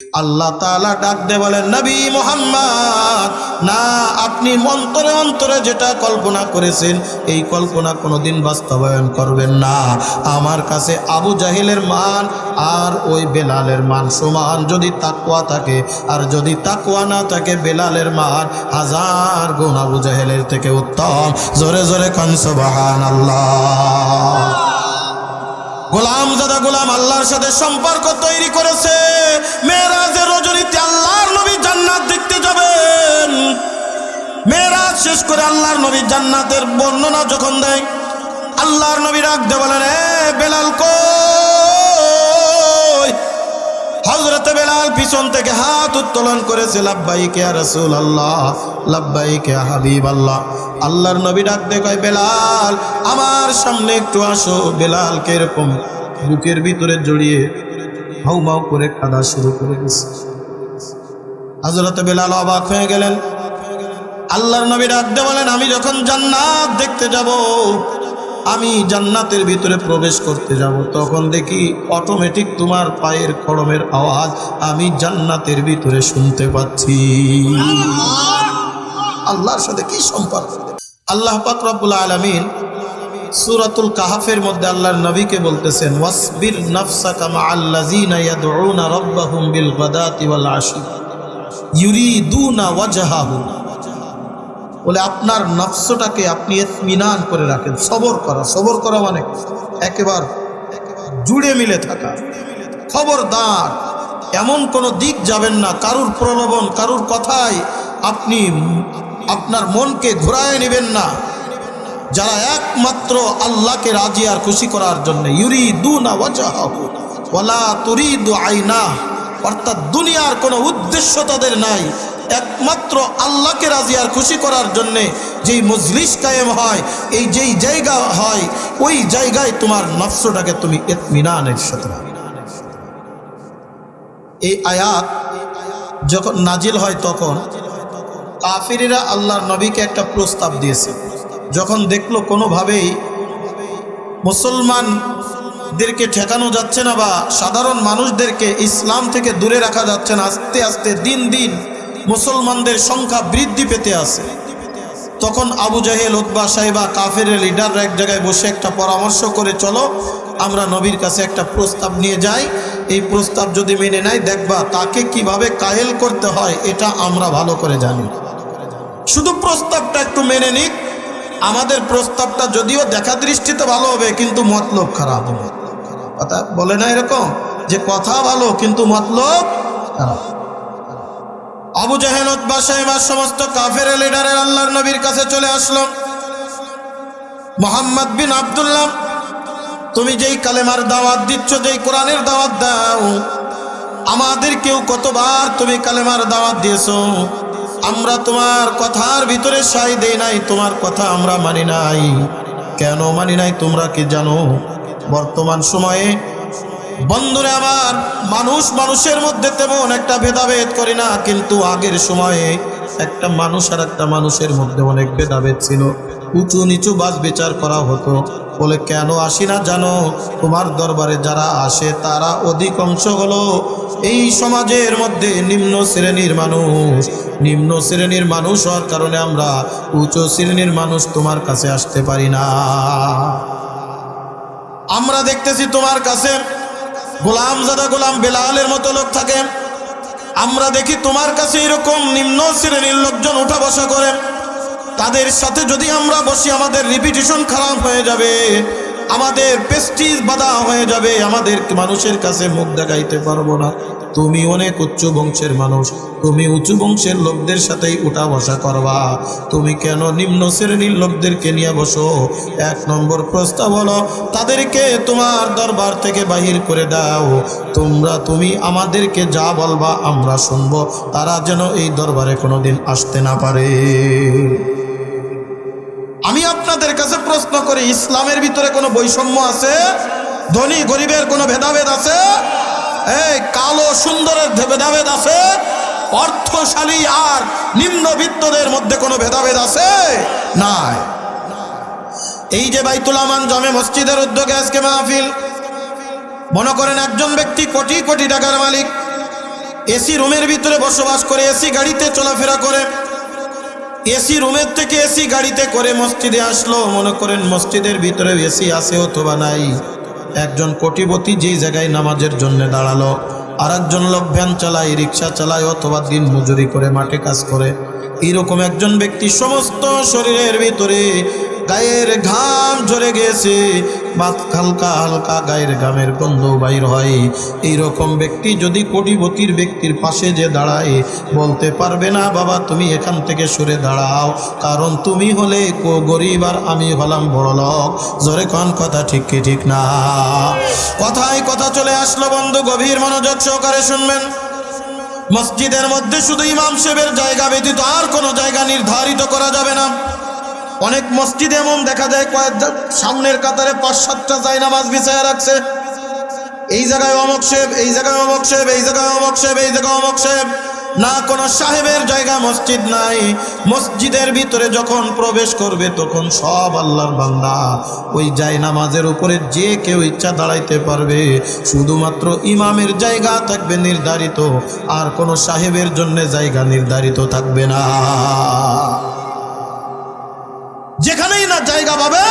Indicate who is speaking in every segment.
Speaker 1: আল্লাহ তাআলা ডাক দিয়ে বলেন, নবী মুহাম্মদ, না, আপনি অন্তরে অন্তরে যেটা কল্পনা করেছেন এই কল্পনা কোনোদিন বাস্তবায়ন করবেন না। আমার কাছে আবু জাহেলের মান আর ওই বেলালের মান সমান যদি তাকওয়া থাকে, আর যদি তাকওয়া না থাকে বেলালের মান হাজার গুণ আবু জাহেলের থেকে উত্তম। জোরে জোরে কান সুবহানাল্লাহ। গোলাম জাদা গোলাম আল্লাহর সাথে সম্পর্ক তৈরি করেছে। মেরাজের রজনীতে আল্লাহর নবী জান্নাত দেখতে যাবেন। মেরাজ শেষ করে আল্লাহর নবী জান্নাতের বর্ণনা যখন দেয়, আল্লাহর নবী ডাক দিয়ে বলেন, এ বেলাল কই? হযরতে বেলাল পিছন থেকে হাত উত্তোলন করেছে, লাব্বাইক ইয়া রাসূলুল্লাহ, লাব্বাইক ইয়া হাবিবাল্লাহ। আল্লাহর নবী ডাক দিয়ে কয়, বেলাল আমার সামনে একটু আসো। বেলালকে এরকম বুকের ভিতরে জড়িয়ে হাউমাউ করে কাঁদা শুরু করে দিয়েছে। হযরতে বেলাল অবাক হয়ে গেলেন। আল্লাহর নবী ডাক দিয়ে বলেন, আমি যখন জান্নাত দেখতে যাব, আমি জান্নাতের ভিতরে প্রবেশ করতে যাব, তখন দেখি অটোমেটিক তোমার পায়ের খড়মের আওয়াজ আমি জান্নাতের ভিতরে শুনতে পাচ্ছি। আল্লাহর সাথে কি সম্পর্ক! আল্লাহ পাক রব্বুল আলামিন সূরাতুল কাহফের মধ্যে আল্লাহর নবীকে বলতেছেন, ওয়াসবির নাফসাকা মাআল্লাযিনা ইয়াদউনা রাব্বাহুম বিল গাদাতি ওয়াল আশি ইউরিদুনা ওয়াজহাহু। বলে আপনার নফসটাকে আপনি ইতমিনান করে রাখেন। সবর করা, সবর করা মানে একেবারে জুড়ে মিলে থাকা। খবরদার এমন কোনো দিক যাবেন না, কারুর প্রলোভন, কারুর কথায় আপনি আপনার মনকে ঘোরায় নেবেন না। যারা একমাত্র আল্লাহকে রাজি আর খুশি করার জন্য, ইউরিদুনা ওয়াজহাহু ওয়ালা তুরিদু আইনা, অর্থাৎ দুনিয়ার কোনো উদ্দেশ্য তাদের নাই, একমাত্র আল্লাহকে রাজি আর খুশি করার জন্যে যেই মজলিস কায়েম হয়, এই যেই জায়গা হয়, ওই জায়গায় তোমার নফসটাকে তুমি ইতমিনানের সাথে। এই আয়াত যখন নাজিল হয় তখন কাফিরেরা আল্লাহর নবীকে একটা প্রস্তাব দিয়েছে। যখন দেখলো কোনোভাবেই মুসলমানদেরকে ঠেকানো যাচ্ছে না বা সাধারণ মানুষদেরকে ইসলাম থেকে দূরে রাখা যাচ্ছে না, আস্তে আস্তে দিন দিন মুসলমানদের সংখ্যা বৃদ্ধি পেতে আছে, তখন আবু জাহেল, উতবা, সাইবা কাফের লিডাররা এক জায়গায় বসে একটা পরামর্শ করে, চলো আমরা নবীর কাছে একটা প্রস্তাব নিয়ে যাই, এই প্রস্তাব যদি মেনে নেয় দেখবা তাকে কিভাবে কায়েল করতে হয় এটা আমরা ভালো করে জানি। শুধু প্রস্তাবটা একটু মেনে নিক, আমাদের প্রস্তাবটা যদিও দেখা দৃষ্টিতে ভালো হবে কিন্তু মতলব খারাপ হবে। কথা বলে না এরকম, যে কথা ভালো কিন্তু মতলব খারাপ। আবু জাহেল, উতবা, সাইবা সমস্ত কাফের লিডারের আল্লাহর নবীর কাছে চলে আসলো। মুহাম্মদ বিন আব্দুল্লাহ, তুমি যেই কালেমার দাওয়াত দিচ্ছ, যেই কোরআনের দাওয়াত দাও, আমাদেরকেও কতবার তুমি কালেমার দাওয়াত দিয়েছো, আমরা তোমার কথার ভিতরে সাই দেই নাই, তোমার কথা আমরা মানি নাই। কেন মানি নাই তোমরা কি জানো? বর্তমান সময়ে বন্ধুরা আমার, মানুষ মানুষের মধ্যে তেমন একটা ভেদাভেদ করি না, কিন্তু আগের সময়ে একটা মানুষ আর একটা মানুষের মধ্যে অনেক ভেদাভেদ ছিল, উঁচু নিচু বাজ বিচার করা হতো। বলে কেন আসি না জানো? তোমার দরবারে যারা আসে তারা অধিকাংশ হলো এই সমাজের মধ্যে নিম্ন শ্রেণীর মানুষ। নিম্ন শ্রেণীর মানুষ হওয়ার কারণে আমরা উচ্চ শ্রেণীর মানুষ তোমার কাছে আসতে পারি না। আমরা দেখতেছি তোমার কাছে গোলাম জাদা গোলাম বেলালের মতো লোক থাকে, আমরা দেখি তোমার কাছে এরকম নিম্ন শ্রেণীর লোকজন উঠা বসা করে। তাদের সাথে যদি আমরা বসি আমাদের রিপিটেশন খারাপ হয়ে যাবে, আমাদের প্রেস্টিজ বাধা হয়ে যাবে, আমাদের মানুষের কাছে মুখ দেখাইতে পারবো না। তুমি অনেক উচ্চ বংশের মানুষ, তুমি উঁচু বংশের লোকদের সাথেই উঠা বসা করবা, তুমি কেন নিম্ন শ্রেণীর লোকদেরকে নিয়ে বসো? এক নম্বর প্রস্তাব হলো তাদেরকে তোমার দরবার থেকে বাহির করে দাও। তুমি আমাদেরকে যা বলবা আমরা শুনবো, তারা যেন এই দরবারে কোনোদিন আসতে না পারে। আমি আপনাদের কাছে প্রশ্ন করি, ইসলামের ভিতরে কোনো বৈষম্য আছে? ধনী গরিবের কোনো ভেদাভেদ আছে? এই কালো সুন্দরের ভেদাভেদ আছে? অর্থশালী আর নিম্নবিত্তদের মধ্যে কোনো ভেদাভেদ আছে? নাই। এই যে বাইতুল আমান জামে মসজিদের উদ্যোগে আজকে মাহফিল, মনে করেন একজন ব্যক্তি কোটি কোটি টাকার মালিক, এসি রুমের ভিতরে বসবাস করে, এসি গাড়িতে চলাফেরা করে, এসি রুমের থেকে এসি গাড়িতে করে মসজিদে আসলো। মনে করেন মসজিদের ভিতরে এসি আছে অথবা নাই। একজন কোটিপতি যেই জায়গায় নামাজের জন্য দাঁড়ালো, আর একজন লোক ভ্যান চালায়, রিক্সা চালায় অথবা দিন মজুরি করে মাঠে কাজ করে। এইরকম একজন ব্যক্তি সমস্ত শরীরের ভিতরে গায়ের ঘাম ঝরে গেছে, হালকা হালকা গায়ের ঘামের গন্ধ বাইর হয়। এইরকম ব্যক্তি যদি কোটিপতির ব্যক্তির পাশে যে দাঁড়ায়, বলতে পারবে না বাবা তুমি এখান থেকে সরে দাঁড়াও, কারণ তুমি হলে গরিব আর আমি হলাম বড় লোক। জোরে কোন কথা ঠিক কি ঠিক না? কথায় কথা চলে আসলো বন্ধু, গভীর মনোযোগ সহকারে শুনবেন। মসজিদের মধ্যে শুধু ইমাম সাহেবের জায়গা ব্যতীত আর কোনো জায়গা নির্ধারিত করা যাবে না। অনেক মসজিদে এমন দেখা যায় সামনের কাতারে ৫-৭টা জায়নামাজ বিছায়া রাখছে, এই জায়গায় অমুক সাহেব, এই জায়গায় অমুক সাহেব, এই জায়গায় অমুক সাহেব, এই জায়গায় অমুক সাহেব। না কোনো সাহেবের জায়গা মসজিদ নাই। মসজিদের ভিতরে যখন প্রবেশ করবে তখন সব আল্লাহর বান্দা ওই জায়নামাজের উপরে যে কেউ ইচ্ছা দাঁড়াইতে পারবে। শুধুমাত্র ইমামের জায়গা থাকবে নির্ধারিত, আর কোনো সাহেবের জন্য জায়গা নির্ধারিত থাকবে না। যেখানেই না জায়গা পাবে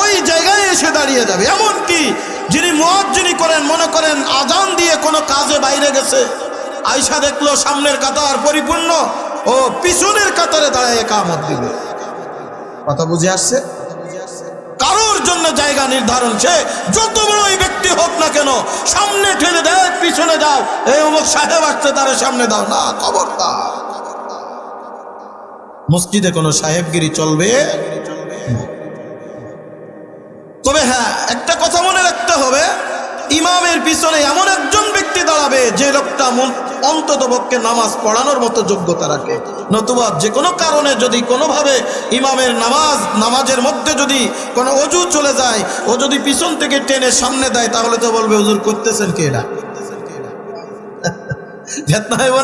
Speaker 1: ওই জায়গায় এসে দাঁড়িয়ে যাবে। এমনকি যিনি মুয়াজ্জিনি করেন, মনে করেন আজান দিয়ে কোনো কাজে বাইরে গেছে, আয়সা দেখলো সামনের কাতার পরিপূর্ণ, ও পিছনের কাতারে দাঁড়ায় ইকামত দিবে। কথা বুঝে আসছে? কারোর জন্য জায়গা নির্ধারণ, সে যত বড়ই ব্যক্তি হোক না কেন, সামনে ঠেলে দেয় পিছনে যাও, এই অমুক সাহেব আসছে তার সামনে দাও না, খবরদার। মসজিদে কোনো সাহেবগিরি চলবে। তবে হ্যাঁ, একটা কথা মনে রাখতে হবে, ইমামের পিছনে এমন একজন ব্যক্তি দাঁড়াবে যে লোকটা অন্ততপক্ষে নামাজ পড়ানোর মতো যোগ্যতা রাখে। নতুবা যে কোনো কারণে যদি কোনোভাবে ইমামের নামাজের মধ্যে যদি কোনো অজু চলে যায়, ও যদি পিছন থেকে টেনে সামনে দেয়, তাহলে তো বলবে হুজুর করতেছেন কি এটা?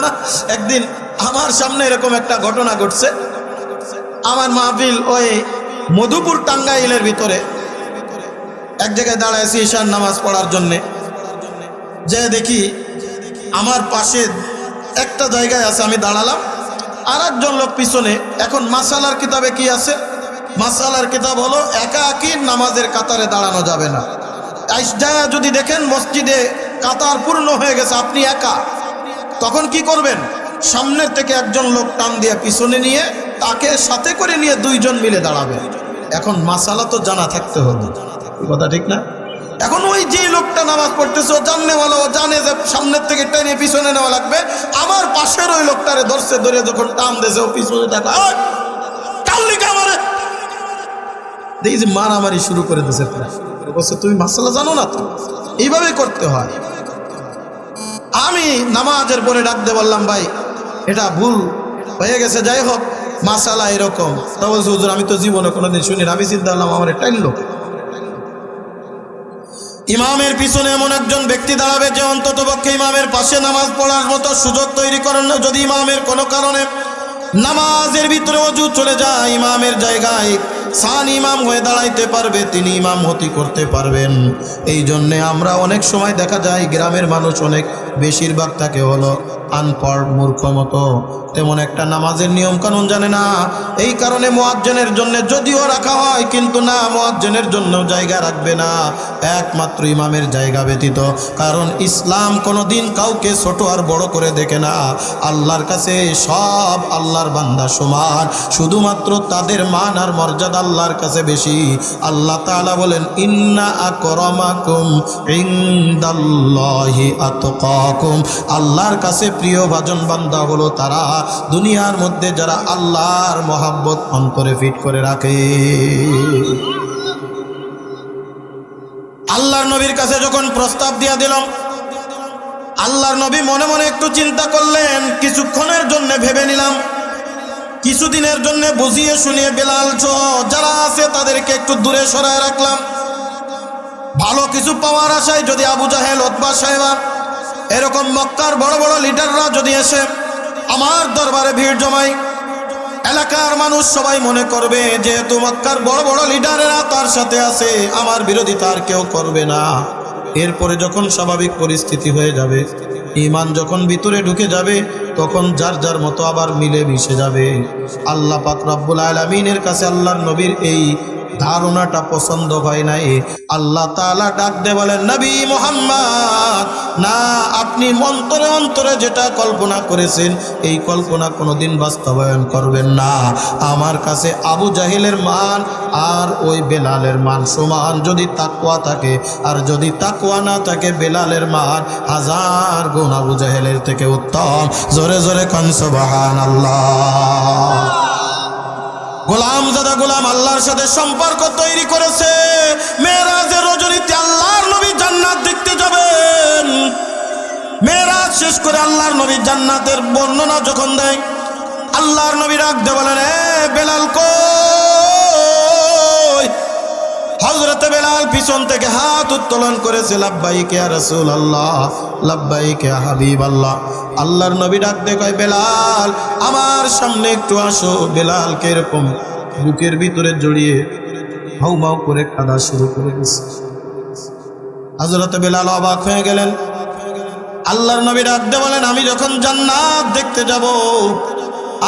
Speaker 1: না। একদিন আমার সামনে এরকম একটা ঘটনা ঘটছে। আমার মাহফিল ওই মধুপুর টাঙ্গাইলের ভিতরে, এক জায়গায় দাঁড়াইছি ঈশার নামাজ পড়ার জন্যে। যে দেখি আমার পাশে একটা জায়গায় আছে, আমি দাঁড়ালাম, আর একজন লোক পিছনে। এখন মাসালার কিতাবে কি আছে? মাসালার কিতাব হলো একাকী নামাজের কাতারে দাঁড়ানো যাবে না। যদি দেখেন মসজিদে কাতার পূর্ণ হয়ে গেছে, আপনি একা, তখন কি করবেন? সামনের থেকে একজন লোক টান দিয়ে পিছনে নিয়ে তাকে সাথে করে নিয়ে দুইজন মিলে দাঁড়াবে। এখন মাসালা তো জানা থাকতে হবে, কথা ঠিক না? এখন ওই যে লোকটা নামাজ পড়তেছে, ও জাননেওয়ালা, ও জানে যে সামনের থেকে টেনে পিছনে নেওয়া লাগবে। আমার পাশের ওই লোকটারে ধরছে, ধরে যখন টান দিয়েছে, ও পিছনে টাকা দেখি যে মারামারি শুরু করে দিয়েছে। বলছে তুমি মাসালা জানো না তো, এইভাবেই করতে হয়। আমি নামাজের পরে ডাক দিয়ে বললাম, ভাই এটা ভুল হয়ে গেছে, যাই হোক মাসালা এরকম। তা বলছে হুজুর আমি তো জীবনে কোনোদিন শুনি না। আমি চিন্তা করলাম আমার টাইল। ইমামের পিছনে এমন একজন ব্যক্তি দাঁড়াবে যে অন্ততপক্ষে ইমামের পাশে নামাজ পড়ার মতো সুযোগ তৈরি করেন না। যদি ইমামের কোনো কারণে নামাজের ভিতরে অজু চলে যায়, ইমামের জায়গায় সান ইমাম হয়ে দাঁড়াইতে পারবে, তিনি ইমাম হতি করতে পারবেন। এই জন্যে আমরা অনেক সময় দেখা যায় গ্রামের মানুষ অনেক বেশিরভাগ থাকে হলো আনপড় মূর্খ মতো, তেমন একটা নামাজের নিয়ম কানুন জানে না। এই কারণে মুয়াজ্জিনের জন্য যদিও রাখা হয়, কিন্তু না, মুয়াজ্জিনের জন্য জায়গা রাখবে না, একমাত্র ইমামের জায়গা ব্যতীত। কারণ ইসলাম কোনোদিন কাউকে ছোট আর বড় করে দেখে না। আল্লাহর কাছে সব আল্লাহর বান্দা সমান, শুধুমাত্র তাদের মান আর মর্যাদা আল্লাহর কাছে বেশি। আল্লাহ তাআলা বলেন, ইন্না আকরামাকুম ইনদাল্লাহি আতকাকুম। আল্লাহর কাছে প্রিয় ভাজন বান্দা হলো তারা দুনিয়ার মধ্যে যারা আল্লাহর মহাব্বত অন্তরে ফিট করে রাখে। আল্লাহর নবীর কাছে যখন প্রস্তাব দিয়ে দিলাম, আল্লাহর নবী মনে মনে একটু চিন্তা করলেন, কিছুক্ষণের জন্য ভেবে নিলাম, কিছুদিনের জন্য বুঝিয়ে শুনিয়ে বেলাল সহ যারা আছে তাদেরকে একটু দূরে সরায় রাখলাম। ভালো কিছু পাওয়ার আশায় যদি আবু জাহেল, উতবা, সাইবা এরকম মক্কার বড় বড় লিডাররা যদি এসে আমার দরবারে ভিড় জমায়, এলাকার মানুষ সবাই মনে করবে যেহেতু মক্কার বড় বড় লিডারেরা তার সাথে আছে, আমার বিরোধিতা আর কেউ করবে না। এরপরে যখন স্বাভাবিক পরিস্থিতি হয়ে যাবে, ঈমান যখন ভিতরে ঢুকে যাবে তখন যার যার মতো আবার মিলে মিশে যাবে। আল্লাহ পাক রব্বুল আলামিনের কাছে আল্লাহর নবীর এই ধারণাটা পছন্দ হয় নাই। আল্লাহ তাআলা ডাক দিয়ে বলেন, নবী মুহাম্মদ, না, আপনি অন্তরে অন্তরে যেটা কল্পনা করেছেন এই কল্পনা কোনোদিন বাস্তবায়ন করবেন না। আমার কাছে আবু জাহেলের মান আর ওই বেলালের মান সমান যদি তাকওয়া থাকে, আর যদি তাকওয়া না থাকে বেলালের মান হাজার গুণ আবু জাহেলের থেকে উত্তম। জোরে জোরে কান সুবহানাল্লাহ। গোলাম জাদা গোলাম আল্লাহর সাথে সম্পর্ক তৈরি করেছে। মেরাজের রজনীতে আল্লাহর নবী জান্নাত দেখতে যাবেন। মেরাজ শেষ করে আল্লাহর নবী জান্নাতের বর্ণনা যখন দেয়, আল্লাহর নবী ডাক দিয়ে বলেন, এ বেলাল কই? হযরতে বেলাল পিছন থেকে হাত উত্তোলন করেছে, লাব্বাইক ইয়া রাসূলুল্লাহ, লাব্বাইক ইয়া হাবিবাল্লাহ। আল্লাহর নবী ডাক দিয়ে কয়, বেলাল আমার সামনে একটু আসো। বেলালকে এরকম বুকের ভিতরে জড়িয়ে হাউমাউ করে কাঁদা শুরু করে দিয়েছে। হযরতে বেলাল অবাক হয়ে গেলেন। আল্লাহর নবী ডাক দিয়ে বলেন, আমি যখন জান্নাত দেখতে যাব,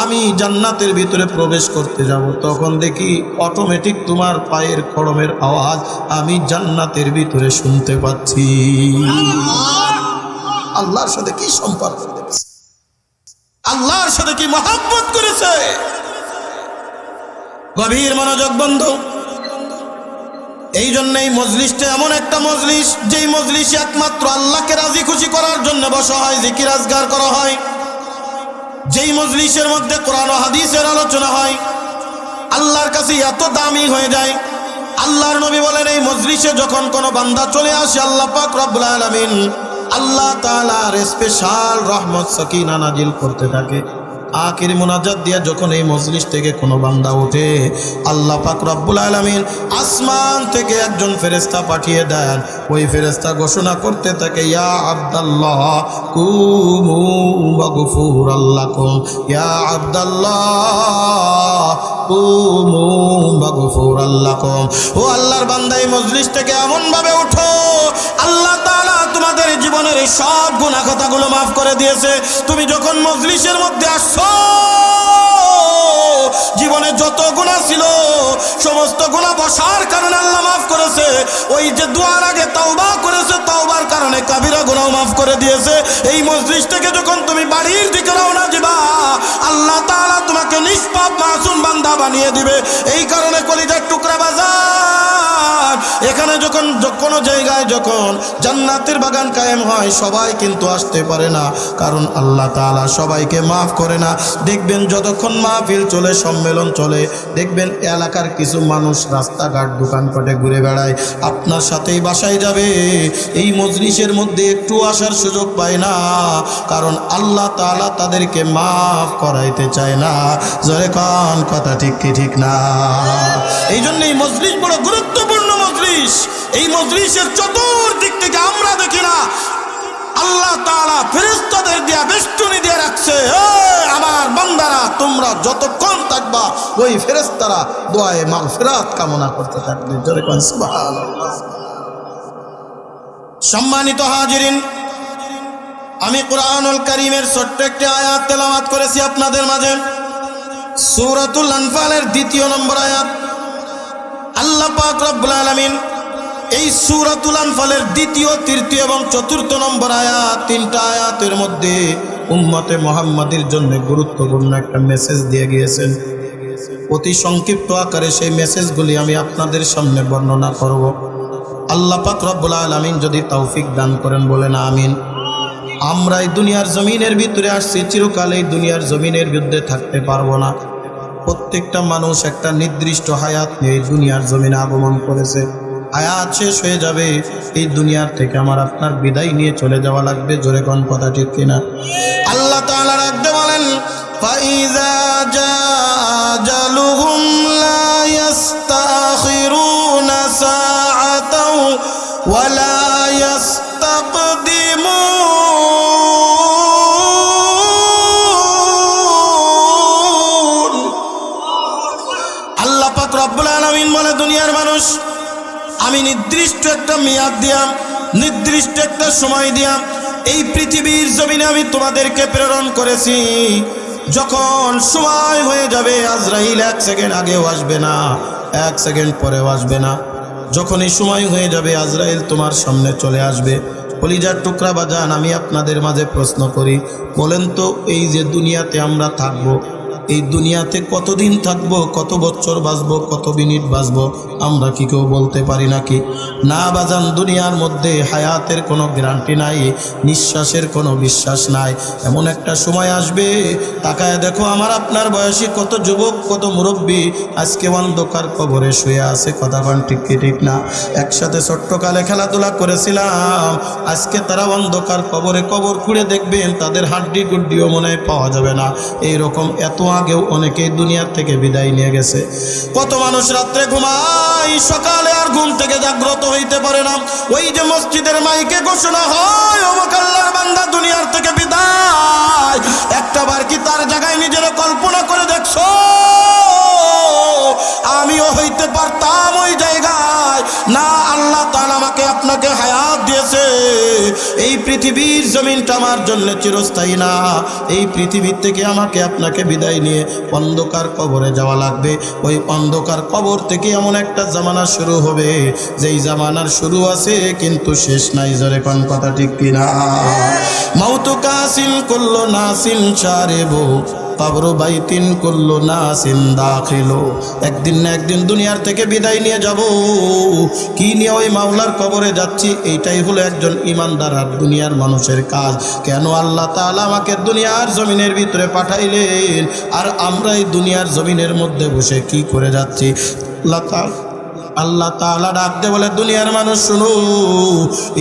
Speaker 1: আমি জান্নাতের ভিতরে প্রবেশ করতে যাব, তখন দেখি অটোমেটিক তোমার পায়ের খড়মের আওয়াজ আমি জান্নাতের ভিতরে শুনতে পাচ্ছি। আল্লাহর সাথে কি সম্পর্ক, আল্লাহর সাথে কি মহব্বত করেছে। গভীর মনোযোগ বন্ধু। এই জন্যই মজলিসটা এমন একটা মজলিস, যেই মজলিসে একমাত্র আল্লাহকে রাজি খুশি করার জন্য বসা হয়, জিকির আজগার করা হয়। যেই মজলিসের মধ্যে কোরআন ও হাদিসের আলোচনা হয়, আল্লাহর কাছে এত দামি হয়ে যায়। আল্লাহর নবী বলেন, এই মজলিসে যখন কোনো বান্দা চলে আসে, আল্লাহ পাক রব্বুল আলামিন আল্লাহ তাআলার স্পেশাল রহমত সাকিনা নাজিল করতে থাকে। আখির মুনাজাত দিয়ে যখন এই মজলিস থেকে কোনো বান্দা ওঠে, আল্লাহ পাক রব্বুল আলামিন আসমান থেকে একজন ফেরেশতা পাঠিয়ে দেন। ওই ফেরেশতা ঘোষণা করতে থাকে, ইয়া আব্দাল্লাহ কুমু মাগফুরাল্লাকুম, ইয়া আব্দাল্লাহ কুমু মাগফুরাল্লাকুম। ও আল্লাহর বান্দা, এই মজলিস থেকে এমন ভাবে ওঠো, আল্লাহ তাআলা তোমাদের জীবনের এই সব গুনাহ কথাগুলো মাফ করে দিয়েছে। তুমি যখন মজলিসের মধ্যে আসছো, জীবনে যত গুনাহ ছিল সমস্ত গুনাহ বসার কারণে আল্লাহ মাফ করেছে। ওই যে দুয়ার আগে তওবা করেছে, তওবার কারণে কাবিরা গুনাহ মাফ করে দিয়েছে। এই মজলিস থেকে যখন তুমি বাড়ির দিকে রওনা দিবা, আল্লাহ তাআলা তোমাকে নিষ্পাপ মাসুম বান্দা বানিয়ে দিবে। এই কারণে কলিজার টুকরা বাজার, এখানে যখন কোনো জায়গায় যখন জান্নাতের বাগান কায়েম হয়, সবাই কিন্তু আসতে পারে না, কারণ আল্লাহ তাআলা সবাইকে মাফ করে না। দেখবেন যতক্ষণ মাহফিল চলে, সম্মেলন চলে, দেখবেন এলাকার কিছু মানুষ রাস্তাঘাট দোকানপাটে ঘুরে বেড়ায়, আপনার সাথেই বাসায় যাবে, এই মজলিসের মধ্যে একটু আসার সুযোগ পায় না, কারণ আল্লাহ তাআলা তাদেরকে মাফ করাইতে চায় না। জোরে কান কথা ঠিক কি ঠিক না? এই জন্য এই মজলিস বড় গুরুত্বপূর্ণ মজলিস। এই মজলিসের চতুর্দিক থেকে আমরা দেখি না, আল্লাহ তাআলা ফেরেশতাদের দিয়া বেষ্টনী দিয়ে রাখছে। আমার বান্দারা, তোমরা যতক্ষণ থাকবা ওই ফেরেশতারা দোয়ায়ে মাগফিরাত কামনা করতে থাকবে। জোরে কোন সুবহানাল্লাহ। সম্মানিত হাজিরিন, আমি কুরআনুল কারীমের ছোট্ট একটি আয়াত তেলাওয়াত করেছি আপনাদের মাঝে। সূরাতুল আনফালের 2 নম্বর আয়াত। আল্লাহ পাক রব্বুল আলামিন এই সূরাতুল আনফালের 2, 3 এবং 4 নম্বর আয়াত, 3টা আয়াতের মধ্যে উম্মতে মুহাম্মাদের জন্য গুরুত্বপূর্ণ একটা মেসেজ দিয়ে গিয়েছেন। অতি সংক্ষিপ্ত আকারে সেই মেসেজগুলি আমি আপনাদের সামনে বর্ণনা করব। আল্লাহ পাক রব্বুল আলামিন যদি তৌফিক দান করেন বলেন আমিন। আমরা এই দুনিয়ার জমিনের ভিতরে আসছি, চিরকাল এই দুনিয়ার জমিনের বিরুদ্ধে থাকতে পারবো না। প্রত্যেকটা মানুষ একটা নির্দিষ্ট হায়াত নিয়ে এই দুনিয়ার জমিনে আগমন করেছে। হায়াত শেষ হয়ে যাবে, এই দুনিয়ার থেকে আমার আপনার বিদায় নিয়ে চলে যাওয়া লাগবে। জোরে কোন কথা ঠিক কিনা? আল্লাহ তাআলা রাখতে বলেন, ফাইজা জাজালুহুম লা ইস্তাখিরুনা সাআতাও ওয়া লা ইস্তাকদিমুন। আল্লাহ পাক রব্বুল আলামিন বলে, দুনিয়ার মানুষ, আমি নির্দিষ্ট একটা মেয়াদ দিয়াম, নির্দিষ্ট একটা সময় দিয়াম, এই পৃথিবীর জমিনে আমি তোমাদেরকে প্রেরণ করেছি। যখন সময় হয়ে যাবে, আজরাইল 1 সেকেন্ড আগেও আসবে না, 1 সেকেন্ড পরেও আসবে না। যখনই সময় হয়ে যাবে, আজরাইল তোমার সামনে চলে আসবে। কলিজার টুকরা বাজান, আমি আপনাদের মাঝে প্রশ্ন করি, বলেন তো, এই যে দুনিয়াতে আমরা থাকবো, এই দুনিয়াতে কতদিন থাকবো, কত বছর বাঁচবো, কত মিনিট বাঁচবো, আমরা কি কেউ বলতে পারি নাকি? না বাজান, দুনিয়ার মধ্যে হায়াতের কোনো গ্যারান্টি নাই, নিঃশ্বাসের কোনো বিশ্বাস নাই। এমন একটা সময় আসবে, তাকায় দেখো আমার আপনার বয়সী কত যুবক, কত মুরব্বী আজকে অন্ধকার কবরে শুয়ে আছে। কথা বলেন ঠিক কি ঠিক না? একসাথে ছোট্টকালে খেলাধুলা করেছিলাম, আজকে তারা অন্ধকার কবরে, কবর খুঁড়ে দেখবেন তাদের হাড্ডি গুড্ডিও মনে হয় পাওয়া যাবে না। এইরকম এত আগেও অনেকেই দুনিয়ার থেকে বিদায় নিয়ে গেছে। কত মানুষ রাত্রে ঘুমায়, সকালে আর ঘুম থেকে জাগ্রত হইতে পারে না। ওই যে মসজিদের মাইকে ঘোষণা হয়, অমুক আল্লাহর বান্দা দুনিয়ার থেকে বিদায়, একটাবার কি তার জায়গায় নিজের কল্পনা করে দেখছো? আমিও হইতে পারতাম ওই জায়গায়। না, আল্লাহ তাআলা আমাকে আপনাকে হায়াত দিয়েছে। এই পৃথিবীর জমিনটা আমার জন্য চিরস্থায়ী না। এই পৃথিবীর থেকে আমাকে আপনাকে বিদায় নিয়ে অন্ধকার কবরে যাওয়া লাগবে। ওই অন্ধকার কবর থেকে এমন একটা জামানা শুরু হবে, যেই জামানার শুরু আছে কিন্তু শেষ নাই। জোরে কোন কথা ঠিক কিনা? মাউতু কাসিন কুল্লু নাসিন শারিবু কবরু বাইতিন কুল্লু নাসিন দাখিলু। একদিন না একদিন দুনিয়ার থেকে বিদায় নিয়ে যাব। কি নিয়ে ওই মাওলার কবরে যাচ্ছি, এইটাই হলো একজন ইমানদার আর দুনিয়ার মানুষের কাজ। কেন আল্লাহ তাআলা আমাকে দুনিয়ার জমিনের ভিতরে পাঠাইলেন, আর আমরা এই দুনিয়ার জমিনের মধ্যে বসে কি করে যাচ্ছি? আল্লাহ তাআলা ডাকতে বলে, দুনিয়ার মানুষ শুনো,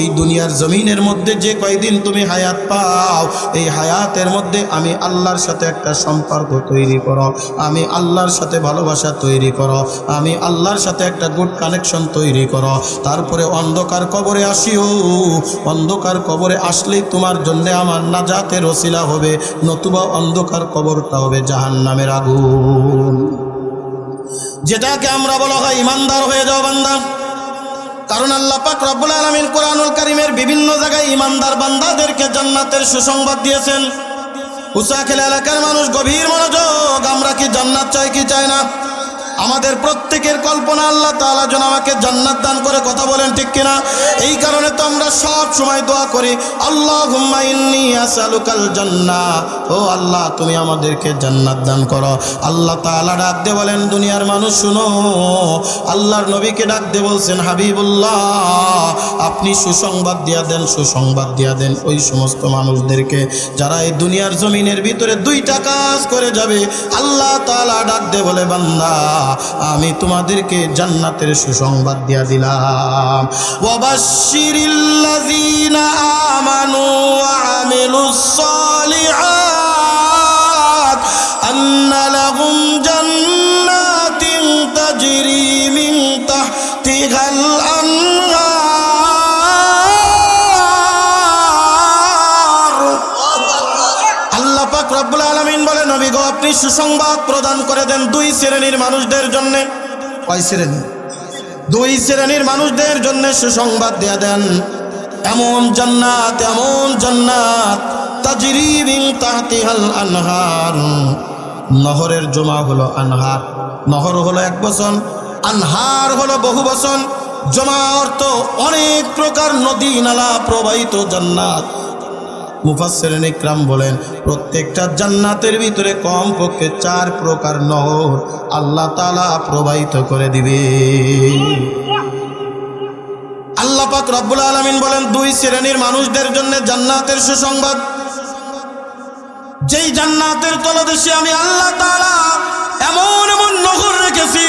Speaker 1: এই দুনিয়ার জমিনের মধ্যে যে কয়দিন তুমি হায়াত পাও, এই হায়াতের মধ্যে আমি আল্লাহর সাথে একটা সম্পর্ক তৈরি করো, আমি আল্লাহর সাথে ভালোবাসা তৈরি করো, আমি আল্লাহর সাথে একটা গুড কানেকশন তৈরি করো। তারপরে অন্ধকার কবরে আসিও। অন্ধকার কবরে আসলেই তোমার জন্য আমার নাজাতের ওসিলা হবে, নতুবা অন্ধকার কবরটা হবে জাহান্নামের আগুন। যেটাকে আমরা বলা হয় ইমানদার হয়ে যাও বান্দা। কারণ আল্লাহ পাক রব্বুল আলামিন কোরআনুল কারীমের বিভিন্ন জায়গায় ইমানদার বান্দাদেরকে জান্নাতের সুসংবাদ দিয়েছেন। উসাখেল এলাকার মানুষ গভীর মনোযোগ, আমরা কি জান্নাত চাই কি চাই না? আমাদের প্রত্যেকের কল্পনা আল্লাহ তাআলা যেন আমাকে জান্নাত দান করে। কথা বলেন ঠিক কিনা? এই কারণে তো আমরা সব সময় দোয়া করি, আল্লাহুম্মা ইন্নী আসআলুকাল জান্নাহ। ও আল্লাহ, তুমি আমাদেরকে জান্নাত দান করো। আল্লাহ তাআলা ডাক দিয়ে বলেন, দুনিয়ার মানুষ শুনো, আল্লাহর নবীকে ডাক দিয়ে বলছেন, হাবিবুল্লাহ আপনি সুসংবাদ দিয়া দেন, সুসংবাদ দিয়া দেন ওই সমস্ত মানুষদেরকে যারা এই দুনিয়ার জমিনের ভিতরে 2টা কাজ করে যাবে। আল্লাহ তাআলা ডাক দিয়ে বলে, বান্দা আমি তোমাদেরকে জান্নাতের সুসংবাদ দিয়া দিলাম। ওয়াবাশশিরিল্লাযীনা আমানু ওয়া আমিলুস সালিহাত আন্না লাহুম জান্নাতিন তাজরি মিন তাহতিহাল আনহার। আল্লাহ পাক রব্বুল আলামিন বলে, নবী গো আপনি সুসংবাদ প্রদান করে দেন 2 শ্রেণীর মানুষদের জন্য। কয় শ্রেণী? 2 শ্রেণীর মানুষদের জন্য সুসংবাদ দেয়া দেন। এমন জান্নাত, এমন জান্নাত তাজরি মিন তাহতিহাল আনহার। নহরের জমা হলো আনহার। নহর হলো 1 বচন, আনহার হলো বহু বচন। জমা অর্থ অনেক প্রকার নদী নালা প্রবাহিত জান্নাত। মুফাসসিরিন ইকরাম বলেন, প্রত্যেকটা জান্নাতের ভিতরে কমপক্ষে 4 প্রকার নহর আল্লাহ তাআলা প্রবাহিত করে দিবে। আল্লাহ পাক রব্বুল আলামিন বলেন, 2 শ্রেণীর মানুষদের জন্য জান্নাতের সুসংবাদ। যেই জান্নাতের তলদেশে আমি আল্লাহ তাআলা এমন এমন নহর রেখেছি,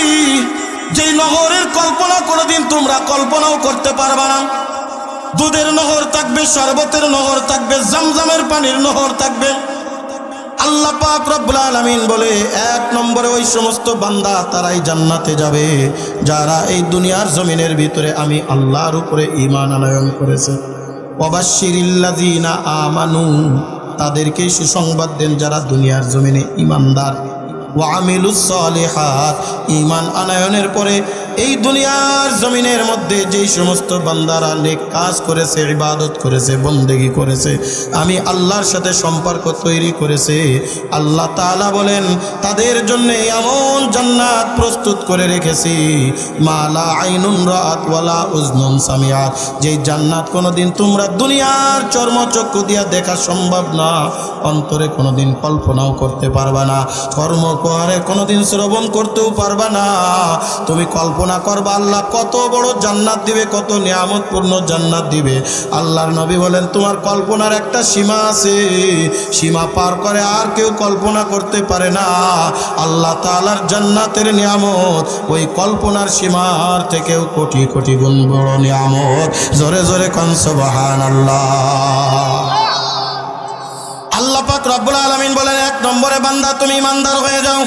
Speaker 1: যেই নহরের কল্পনা কোনোদিন তোমরা কল্পনাও করতে পারবে না। দুধের নহর থাকবে, শরবতের নহর থাকবে, জামজামের পানির নহর থাকবে। আল্লাহ পাক রব্বুল আলামিন বলে, 1 নম্বরে ওই সমস্ত বান্দা তারাই জান্নাতে যাবে যারা এই দুনিয়ার জমিনের ভিতরে আমি আল্লাহর উপরে ঈমান আনয়ন করেছে। ওয়াবাশশিরিল্লাযীনা আমানু, তাদেরকে সুসংবাদ দেন যারা দুনিয়ার জমিনে ঈমানদার। ওয়া আমিলুস সালিহাত, ঈমান আনয়নের পরে এই দুনিয়ার জমিনের মধ্যে যেই সমস্ত বান্দারা নেক কাজ করেছে, ইবাদত করেছে, বন্দেগী করেছে, আমি আল্লাহর সাথে সম্পর্ক তৈরি করেছে, আল্লাহ তাআলা বলেন তাদের জন্য এমন জান্নাত প্রস্তুত করে রেখেছি মা লা আইনুন রাআত ওয়ালা উযনুন সামিআত, যেই জান্নাত কোনোদিন তোমরা দুনিয়ার চর্মচক্ষু দিয়া দেখা সম্ভব না, অন্তরে কোনোদিন কল্পনাও করতে পারবা না, কর্ম করে কোনোদিন শ্রবণ করতেও পারবা না। তুমি কল্পনা করবা আল্লাহ কত বড় জান্নাত দিবে, কত নিয়ামতপূর্ণ জান্নাত দিবে। আল্লাহর নবী বলেন তোমার কল্পনার একটা সীমা আছে, সীমা পার করে আর কেউ কল্পনা করতে পারে না। আল্লাহ তাআলার জান্নাতের নিয়ামত ওই কল্পনার সীমার থেকেও কোটি কোটি গুণ বড় নিয়ামত। জোরে জোরে কোন সুবহানাল্লাহ। আল্লাহ পাক রব্বুল আলামিন বলেন এক নম্বরে বান্দা তুমি ইমানদার হয়ে যাও।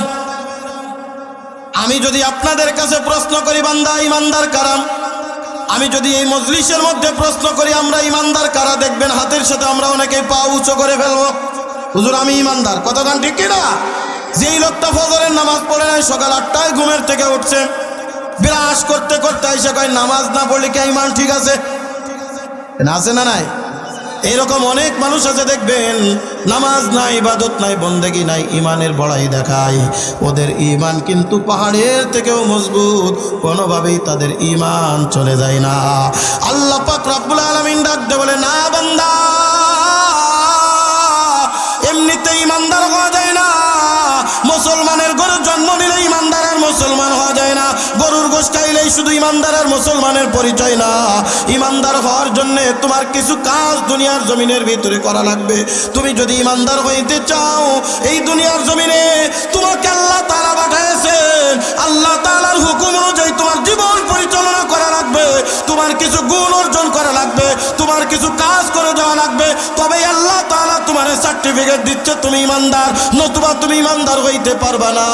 Speaker 1: আমি যদি আপনাদের কাছে প্রশ্ন করি বান্দা ইমানদার কারা, আমি যদি এই মজলিসের মধ্যে প্রশ্ন করি আমরা ইমানদার কারা, দেখবেন হাতের সাথে আমরা অনেকেই পা উঁচু করে ফেলবো, হুজুর আমি ইমানদার। কথাটা ঠিক কিনা? যেই লোকটা ফজরের নামাজ পড়ে নাই, সকাল 8টায় ঘুমের থেকে উঠছে, বিরাস করতে করতে এসে কয় নামাজ না পড়লে কি ইমান ঠিক আছে? আছে না নাই? এরকম অনেক মানুষ আছে দেখবেন নামাজ নাই, ইবাদত নাই, বন্দেগী নাই, ইমানের বড়াই দেখায়। ওদের ইমান কিন্তু পাহাড়ের থেকেও মজবুত, কোনোভাবেই তাদের ইমান চলে যায় না। আল্লাহ পাক রব্বুল আলামিন ডাক দিয়ে বলে না বান্দা, এমনিতে ইমানদার হওয়া যায় না। মুসলমানের ঘরে জন্ম নিলে ইমানদার আর মুসলমান হওয়া যায় না। গরুর গোশ খাইলেই শুধু ইমানদার আর মুসলমানের পরিচয় না। ইমানদার হওয়ার জন্য তোমার কিছু কাজ দুনিয়ার জমিনের ভিতরে করা লাগবে। তুমি যদি ইমানদার হইতে চাও, এই দুনিয়ার জমিনে তোমাকে আল্লাহ তাআলা পাঠিয়েছেন, আল্লাহ তাআলার হুকুম অনুযায়ী তোমার জীবন পরিচালনা করা লাগবে, তোমার কিছু গুণ অর্জন করা লাগবে, তোমার কিছু কাজ করে দেওয়া লাগবে, তবেই আল্লাহ তাআলা তোমার সার্টিফিকেট দিচ্ছে তুমি ইমানদার, নতুবা তুমি ইমানদার হইতে পারবা না।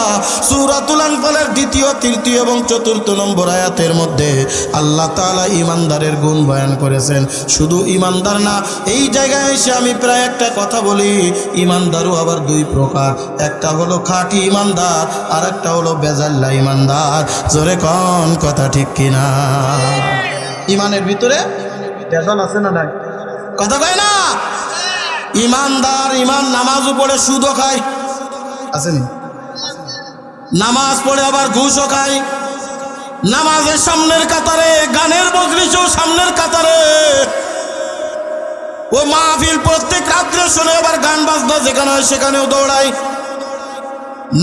Speaker 1: সূরাতুল আনফালের 2য়, 3য় এবং 4র্থ নম্বর আয়াতের মধ্যে আল্লাহ তাআলা ইমানদারের গুণ বয়ান করেছেন। শুধু ইমানদার না, এই জায়গায় এসে আমি প্রায় একটা কথা বলি, ইমানদারও আবার 2 প্রকার, একটা হলো খাঁটি ইমানদার আর একটা হলো বেজাল্লা ইমানদার। জোরে কোন কথা ঠিক কিনা? ইমানের ভিতরে বেজাল আছে না নাই? কথা কয় না? ইমানদার ইমান নামাজও পড়ে সুদও খায়, আসেনি? নামাজ পড়ে আবার ঘুষও খায়, নামাজের সামনের কাতারে, গানের মজলিসও সামনের কাতারে, ও মাহফিল প্রত্যেক রাত্রে শুনে আবার গান বাজনা যেখানে হয় সেখানেও দৌড়ায়।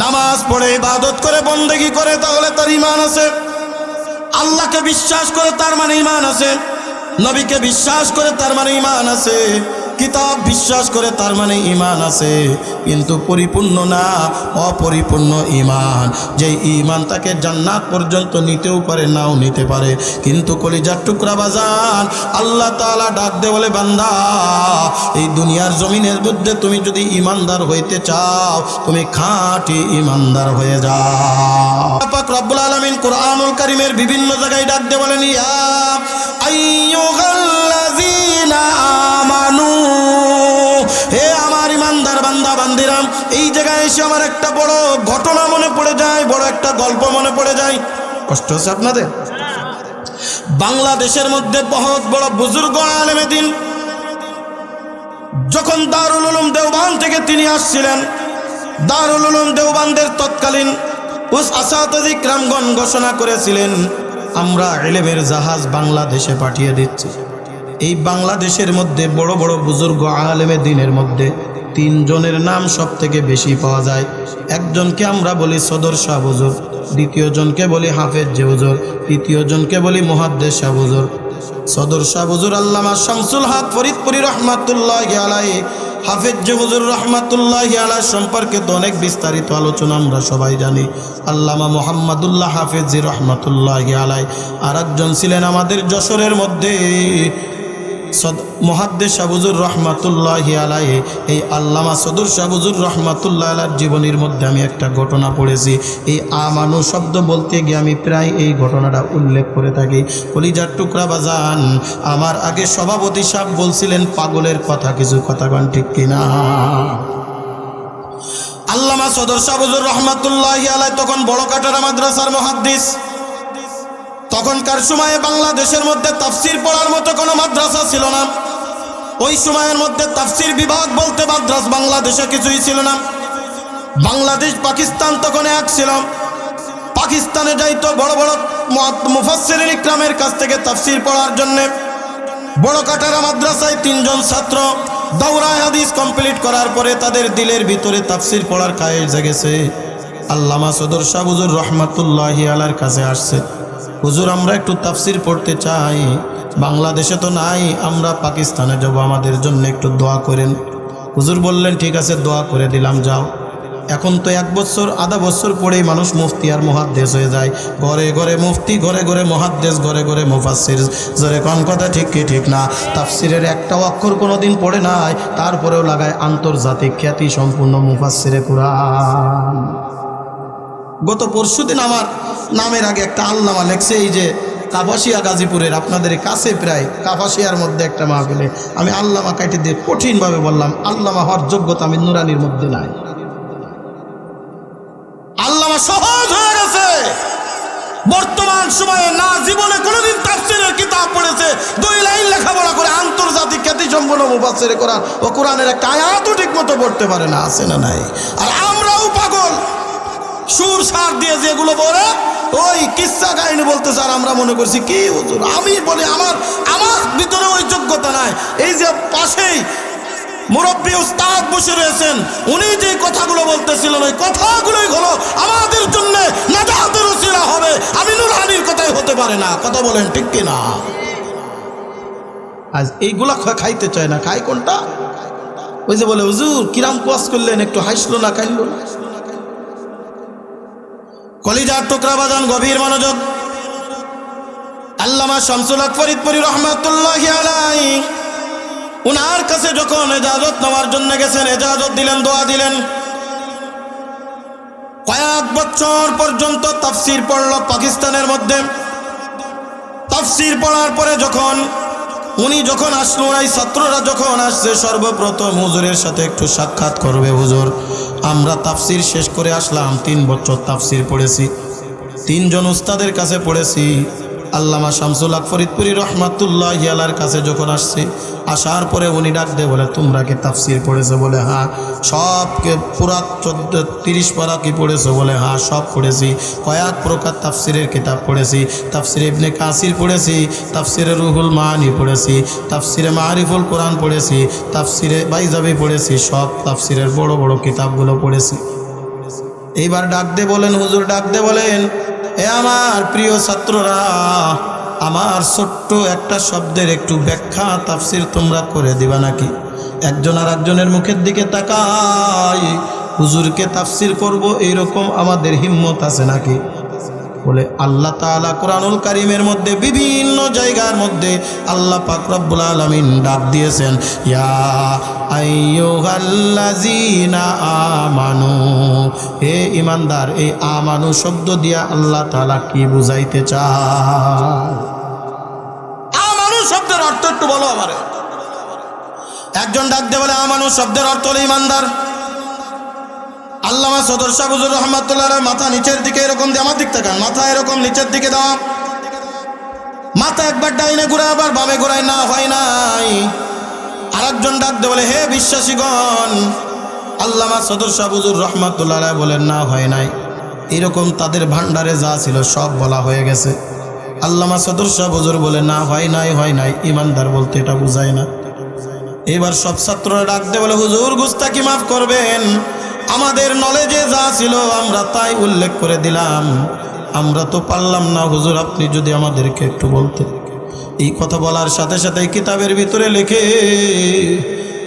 Speaker 1: নামাজ পড়ে ইবাদত করে বন্দেগী করে, তাহলে তার ইমান আছে। আল্লাহকে বিশ্বাস করে তার মানে ইমান আছে, নবীকে বিশ্বাস করে তার মানে ইমান আছে, কিতাব বিশ্বাস করে তার মানে ইমান আছে, কিন্তু পরিপূর্ণ না, অপরিপূর্ণ ইমান। যে ইমান তাকে জান্নাত পর্যন্ত নিতেও পারে, নাও নিতে পারে। কিন্তু কলিজার টুকরা বাজান, আল্লাহ তাআলা ডাক দে বলে বান্দা, এই দুনিয়ার জমিনের মধ্যে তুমি যদি ইমানদার হইতে চাও, তুমি খাঁটি ইমানদার হয়ে যাও। পাক রব্বুল আলামিন কুরআনুল কারীমের বিভিন্ন জায়গায় ডাক দে বলেন ইয়া আইয়ুহাল্লাযীনা আমানু, হে আমার ইমানদার বান্দা বান্দিরাম। এই জায়গায় এসে আমার একটা বড় ঘটনা মনে পড়ে যায়, বড় একটা গল্প মনে পড়ে যায়। কষ্ট হচ্ছে আপনাদের? বাংলাদেশের মধ্যে বহুত বড় বুজুর্গ আলেমে দ্বীন যখন দারুল উলুম দেওবান থেকে তিনি আসছিলেন, দারুল উলুম দেওবানদের তৎকালীন আসাতিযা ইকরামগণ ঘোষণা করেছিলেন আমরা ইলমের জাহাজ বাংলাদেশে পাঠিয়ে দিচ্ছি। এই বাংলাদেশের মধ্যে বড় বড় বুজুর্গ আলেমে দ্বীনের মধ্যে 3 জনের নাম সব থেকে বেশি পাওয়া যায়। একজনকে আমরা বলি সদর শাহ হুজুর, দ্বিতীয় জনকে বলি হাফেজ যে হুজুর, তৃতীয় জনকে বলি মুহাদ্দিস শাহ হুজুর। সদর শাহ হুজুর আল্লামা শামসুল হক ফরিদপুরি রহমাতুল্লাহি আলাইহি, হাফেজ যে হুজুর রহমাতুল্লাহি আলাইহি সম্পর্কে তো অনেক বিস্তারিত আলোচনা আমরা সবাই জানি। আল্লামা মুহাম্মাদুল্লাহ হাফেজি রহমাতুল্লাহি আলাইহি। আর একজন ছিলেন আমাদের যশোরের মধ্যে মুহাদ্দিস শাহ হুজুর রহমাতুল্লাহি আলাইহি। এই আল্লামা সদর শাহ হুজুর রহমাতুল্লাহি আলাইহির জীবনীর মধ্যে আমি একটা ঘটনা পড়েছি। এই আমানু শব্দ বলতে গিয়ে আমি প্রায় এই ঘটনাটা উল্লেখ করে থাকি। কলিজার টুকরা বাজান, আমার আগে সভাপতি সাহেব বলছিলেন পাগলের কথা, কিছু কথা গান ঠিক কিনা? আল্লামা সদর শাহ হুজুর রহমাতুল্লাহি আলাইহি তখন বড় কাটারা মাদ্রাসার মুহাদ্দিস, তখনকার সময়ে বাংলাদেশের মধ্যে তাফসির পড়ার মতো কোনো মাদ্রাসা ছিল না। ওই সময়ের মধ্যে তাফসির বিভাগ বলতে মাদ্রাস বাংলাদেশে কিছুই ছিল না। বাংলাদেশ পাকিস্তান তখন এক ছিল। পাকিস্তানে যাইতো বড় বড় মুফাসসিরিন ইকরামের কাছ থেকে তাফসির পড়ার জন্য। বড় কাটারা মাদ্রাসায় 3 জন ছাত্র দাওরায়ে হাদিস কমপ্লিট করার পরে তাদের দিলের ভিতরে তাফসির পড়ার কায়ের জেগেছে। আল্লামা সদর শাহ হুজুর রহমাতুল্লাহি আলাইহির কাছে আসছে, হুজুর আমরা একটু তাফসির পড়তে চাই, বাংলাদেশে তো নাই, আমরা পাকিস্তানে যাব, আমাদের জন্য একটু দোয়া করেন। হুজুর বললেন ঠিক আছে, দোয়া করে দিলাম, যাও। এখন তো 1 বছর আধা বছর পরেই মানুষ মুফতি আর মুহাদ্দিস হয়ে যায়। ঘরে ঘরে মুফতি, ঘরে ঘরে মুহাদ্দিস, ঘরে ঘরে মুফাসসির। জোরে কোন কথা ঠিক কি ঠিক না? তাফসিরের একটা অক্ষর কোনোদিন পড়ে নাই, তারপরেও লাগায় আন্তর্জাতিক খ্যাতি সম্পূর্ণ মুফাসসিরে কুরআন। গত পরশুদিন আমার নামের আগে একটা আল্লামা লেখছে, এই যে কাপাসিয়া গাজীপুরের আপনাদের কাছে প্রায় কাপাসিয়ার মধ্যে একটা মাহফিলে আমি আল্লামা কাটি দিয়ে কঠিনভাবে বললাম আল্লামা হওয়ার যোগ্যতা আমি নুরানির মধ্যে নাই। আল্লামা সহজ হয়ে গেছে। বর্তমান সময়ে না জীবনে কোনোদিন তাফসীরের কিতাব পড়েছে, 2 লাইন লেখাপড়া করে আন্তর্জাতিক খ্যাতি সম্পন্ন মুফাসসিরে কোরআন ও কোরআনের একটা আয়াতও ঠিক মতো পড়তে পারে না, আছে না নাই? আর আমরাও পাগল, সুর সার দিয়ে যেগুলো বলে ওই কিচ্ছা কাহিনী বলতে স্যার আমরা মনে করছি কি হুজুর, আমি বলি আমার ভিতরে ওই যোগ্যতা নাই। এই যে পাশেই মুরব্বী উস্তাদ বসে রয়েছেন, উনি যে কথাগুলো বলতেছিলেন ওই কথাগুলোই হলো আমাদের জন্য নাজাতের ওসিলা হবে। আমি নুরহানির কথাই হতে পারে না, কথা বলেন ঠিক কিনা? আজ এইগুলা খাইতে চায় না, খাই কোনটা? ওই যে বলে হুজুর কিরাম কোয়াস করলেন, একটু হাসলো না, কাইলো না। কলিজার টুকরা বাজান, গভীর মনোযোগ। আল্লামা শামসুল হক ফরিদপুরি রহমাতুল্লাহি আলাইহি উনার কাছে যখন ইজাজত নেওয়ার জন্য গেছেন, ইজাজত দিলেন, দোয়া দিলেন। কয়েক বছর পর্যন্ত তাফসীর পড়ল পাকিস্তানের মধ্যে। তাফসীর পড়ার পরে উনি যখন আসলো, এই ছাত্ররা যখন আসছে, সর্বপ্রথম হুজুরের সাথে একটু সাক্ষাৎ করবে। হুজুর আমরা তাফসীর শেষ করে আসলাম, 3 বছর তাফসীর পড়েছি, 3 জন উস্তাদের কাছে পড়েছি। আল্লামা শামসুল হক ফরিদপুরি রহমাতুল্লাহি আলাইহির কাছে যখন আসছে, আসার পরে উনি ডাক দিয়ে বলে তোমরা কি তাফসীর পড়েছো? বলে হ্যাঁ। সবকে পুরা 30 পারা কি পড়েছো? বলে হ্যাঁ সব পড়েছি। কয়েক প্রকার তাফসীরের কিতাব পড়েছি, তাফসীরে ইবনে কাসির পড়েছি, তাফসীরে রুহুল মাআনি পড়েছি, তাফসীরে মারিফুল কোরআন পড়েছি, তাফসীরে বাইজাবি পড়েছি, সব তাফসীরের বড় বড় কিতাবগুলো পড়েছি। এইবার ডাক দিয়ে বলেন, হুজুর ডাক দিয়ে বলেন, এ আমার প্রিয় ছাত্ররা, আমার ছোট্ট একটা শব্দের একটু ব্যাখ্যা তাফসীর তোমরা করে দিবা নাকি? একজন আর একজনের মুখের দিকে তাকাই, হুজুরকে তাফসীর করব এইরকম আমাদের হিম্মত আছে নাকি? বলে আল্লাহ তাআলা কোরআনুল কারীমের মধ্যে বিভিন্ন জায়গার মধ্যে আল্লাহ পাক রব্বুল আলামিন ডাক দিয়েছেন, ইয়া আইয়ুহাল্লাযীনা আমানু, হে ঈমানদার। এই আমানু শব্দ দিয়া আল্লাহ তাআলা কি বুঝাইতে চায়? আমানু শব্দের অর্থ একটু বলো আমারে। একজন ডাক দিয়ে বলে আমানু শব্দের অর্থ হলো ঈমানদার। আল্লামা সদর শাহ হুজুর রহমাতুল্লাহ আলাইহি মাথা নিচের দিকে এরকম দিয়ে, আমার দিক তাকান, মাথা এরকম নিচের দিকে দাও, মাথা একবার ডাইনে ঘুরায় আবার বামে ঘুরায়, না হয় নাই। আরেকজন ডাক দিয়ে বলে হে বিশ্বাসীগণ, আল্লামা সদর শাহ হুজুর রহমাতুল্লাহ আলাইহি বলেন না হয় নাই। এরকম তাদের ভান্ডারে যা ছিল সব বলা হয়ে গেছে। আল্লামা সদর শাহ হুজুর বলে না হয় নাই, ঈমানদার বলতে এটা বুঝায় না। এবার সব ছাত্ররা ডাক দিয়ে বলে হুজুর গুস্তাকি মাফ করবেন, আমাদের নলেজে যা ছিল আমরা তাই উল্লেখ করে দিলাম, আমরা তো পারলাম না হুজুর, আপনি যদি আমাদেরকে একটু বলতেন। এই কথা বলার সাথে সাথে কিতাবের ভিতরে লেখে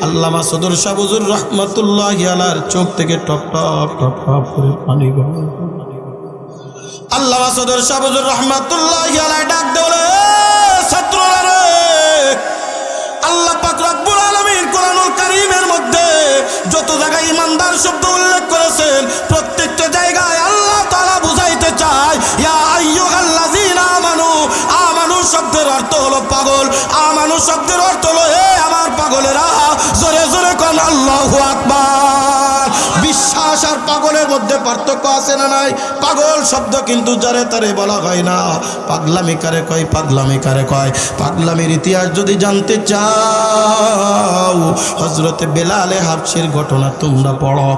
Speaker 1: আল্লামা সদর শাহ হুজুর রহমাতুল্লাহি আলাইহির চোখ থেকে টপ টপ টপ টপ করে পানি গড়ে। আল্লামা সদর শাহ হুজুর রহমাতুল্লাহি আলাইহি ডাক দেওয়া ছাত্ররা রে, আল্লাহ পাক রব্বুল আলামিন কোরআনুল কারীমের মধ্যে যত জায়গায় ঈমানদার শব্দ উল্লেখ করেছেন, প্রত্যেকটা জায়গায় আল্লাহ তাআলা বুঝাইতে চায় ইয়া আইয়ুহাল্লাযীনা আমানু। আমানু শব্দের অর্থ হলো পাগল, আমানু শব্দের অর্থ হলো হে আমার পাগলেরা। জোরে জোরে কোন আল্লাহু আকবার। বিশ্বাস আর আর পাগলের মধ্যে পার্থক্য আছে না নাই? পাগল শব্দ কিন্তু যারে তারে বলা হয় না। পাগলামি কারে কয়? পাগলামি কারে কয়? পাগলামির ইতিহাস যদি জানতে চাও, হযরতে বেলালে হাবশির ঘটনা তোমরা পড়ো।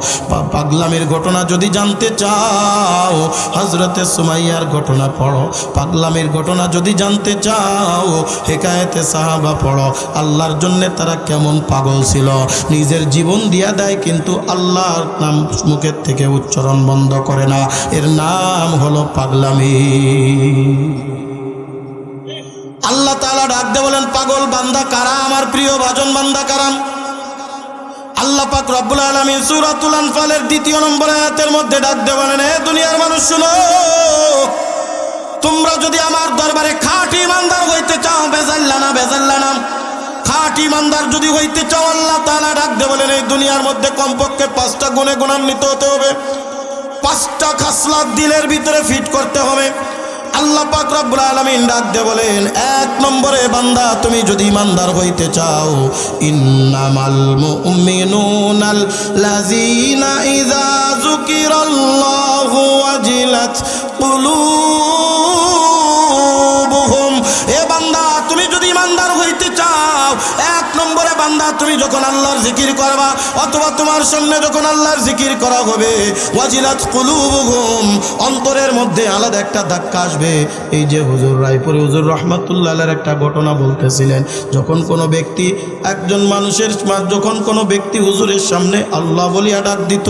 Speaker 1: পাগলামির ঘটনা যদি জানতে চাও, হযরতে সুমাইয়ার ঘটনা পড়ো। পাগলামির ঘটনা যদি জানতে চাও, হেকায়েতে সাহাবা পড়ো। আল্লাহর জন্য তারা কেমন পাগল ছিল, নিজের জীবন দিয়া দেয় কিন্তু আল্লাহর নাম মুখের থেকে উচ্চারণ বন্ধ করে না। এর নাম হলো পাগলামি। আল্লাহ তাআলা ডাক দিয়ে বলেন, পাগল বান্দা কারা? আমার প্রিয় ভাজন বান্দা কারা? আল্লাহ পাক রব্বুল আলামিন সূরাতুল আনফালের 2 নম্বর আয়াতের মধ্যে ডাক দিয়ে বলেন, হে দুনিয়ার মানুষ শুনো, তোমরা যদি আমার দরবারে খাঁটি ইমানদার হইতে চাও, বেজাল্লা না, খাঁটি ইমানদার যদি হইতে চাও, আল্লাহ তাআলা ডাক দিয়ে বলেন, এই দুনিয়ার মধ্যে কমপক্ষে 5টা গুণে গুণান্বিত হতে হবে, 5টা খাসলাত দিলের ভিতরে ফিট করতে হবে। আল্লাহ পাক রব্বুল আলামিন ডাক দিয়ে বলেন, 1 নম্বরে বান্দা তুমি যদি ইমানদার হইতে চাও, ইন্নামাল মুমিনুনাল লাযিনা ইযা যুকিরাল্লাহু ওয়াজিলাত কুলুবুহুম। এ বান্দা তুমি যদি ইমানদার হইতে চাও, 1 নম্বরে বান্দা তুমি যখন আল্লাহর জিকির করবা, অথবা তোমার সামনে যখন আল্লাহর জিকির করা হবে, ওয়াজিলাত কুলুবুহুম, অন্তরের মধ্যে আলাদা একটা ধাক্কা আসবে। এই যে হুজুর রায়পুরি হুজুর রহমাতুল্লাহ আলাইহির একটা ঘটনা বলতেছিলেন, যখন কোনো ব্যক্তি, একজন মানুষের যখন কোনো ব্যক্তি হুজুরের সামনে আল্লাহ বলিয়া ডাক দিত,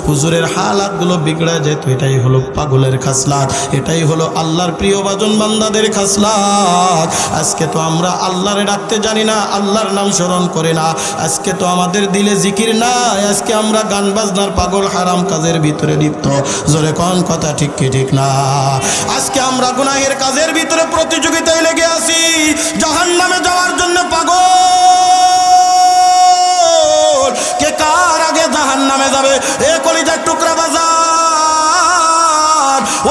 Speaker 1: হুজুরের হালাতগুলো বিগড়ে যেত। এটাই হলো পাগলের খাসলাত, এটাই হলো আল্লাহর প্রিয় ভাজন বান্দাদের খাসলাত। আজকে তো আমরা আল্লাহরে ডাকতে জানি না, আল্লাহর নাম স্মরণ করে না। আজকে তো আমাদের দিলে জিকির নাই, আজকে আমরা গান বাজনার পাগল, হারাম কাজের ভিতরে লিপ্ত। জোরে কোন কথা ঠিক কি ঠিক না? আজকে আমরা গুনাহের কাজের ভিতরে প্রতিযোগিতায় লেগে আছি, জাহান্নামে যাওয়ার জন্য পাগল। কে কার আগে জাহান্নামে যাবে? এ কলিজার টুকরা বাজার,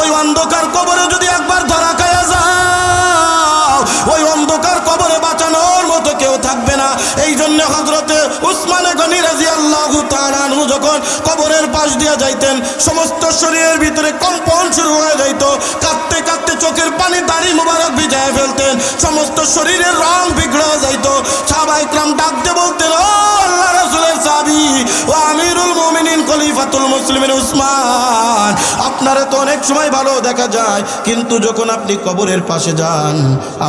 Speaker 1: ওই অন্ধকার কবরে যদি একবার ধরা খায়া যাও, ওই অন্ধকার কবরে বাঁচানোর মতো কেউ থাকবে না। এই জন্য হযরতে উসমান গনি রাদিয়াল্লাহু তাআলা আনহু যখন কবরের পাশ দিয়ে যাইতেন, সমস্ত শরীরের ভিতরে কম্পন শুরু হয়ে যাইত, কাঁদতে কাঁদতে চোখের পানি দাড়ি মুবারক ভিজায় ফেলতেন, সমস্ত শরীরের রং বিগড়ে যাইত। সাহাবায়ে কিরাম ডাকতে বলতেন, ও আল্লাহ রাসূলের সাহাবী, ও আমিরুল মুমিনিন খলিফাতুল মুসলিমিন উসমান, আপনারা তো অনেক সময় ভালো দেখা যায়, কিন্তু যখন আপনি কবরের পাশে যান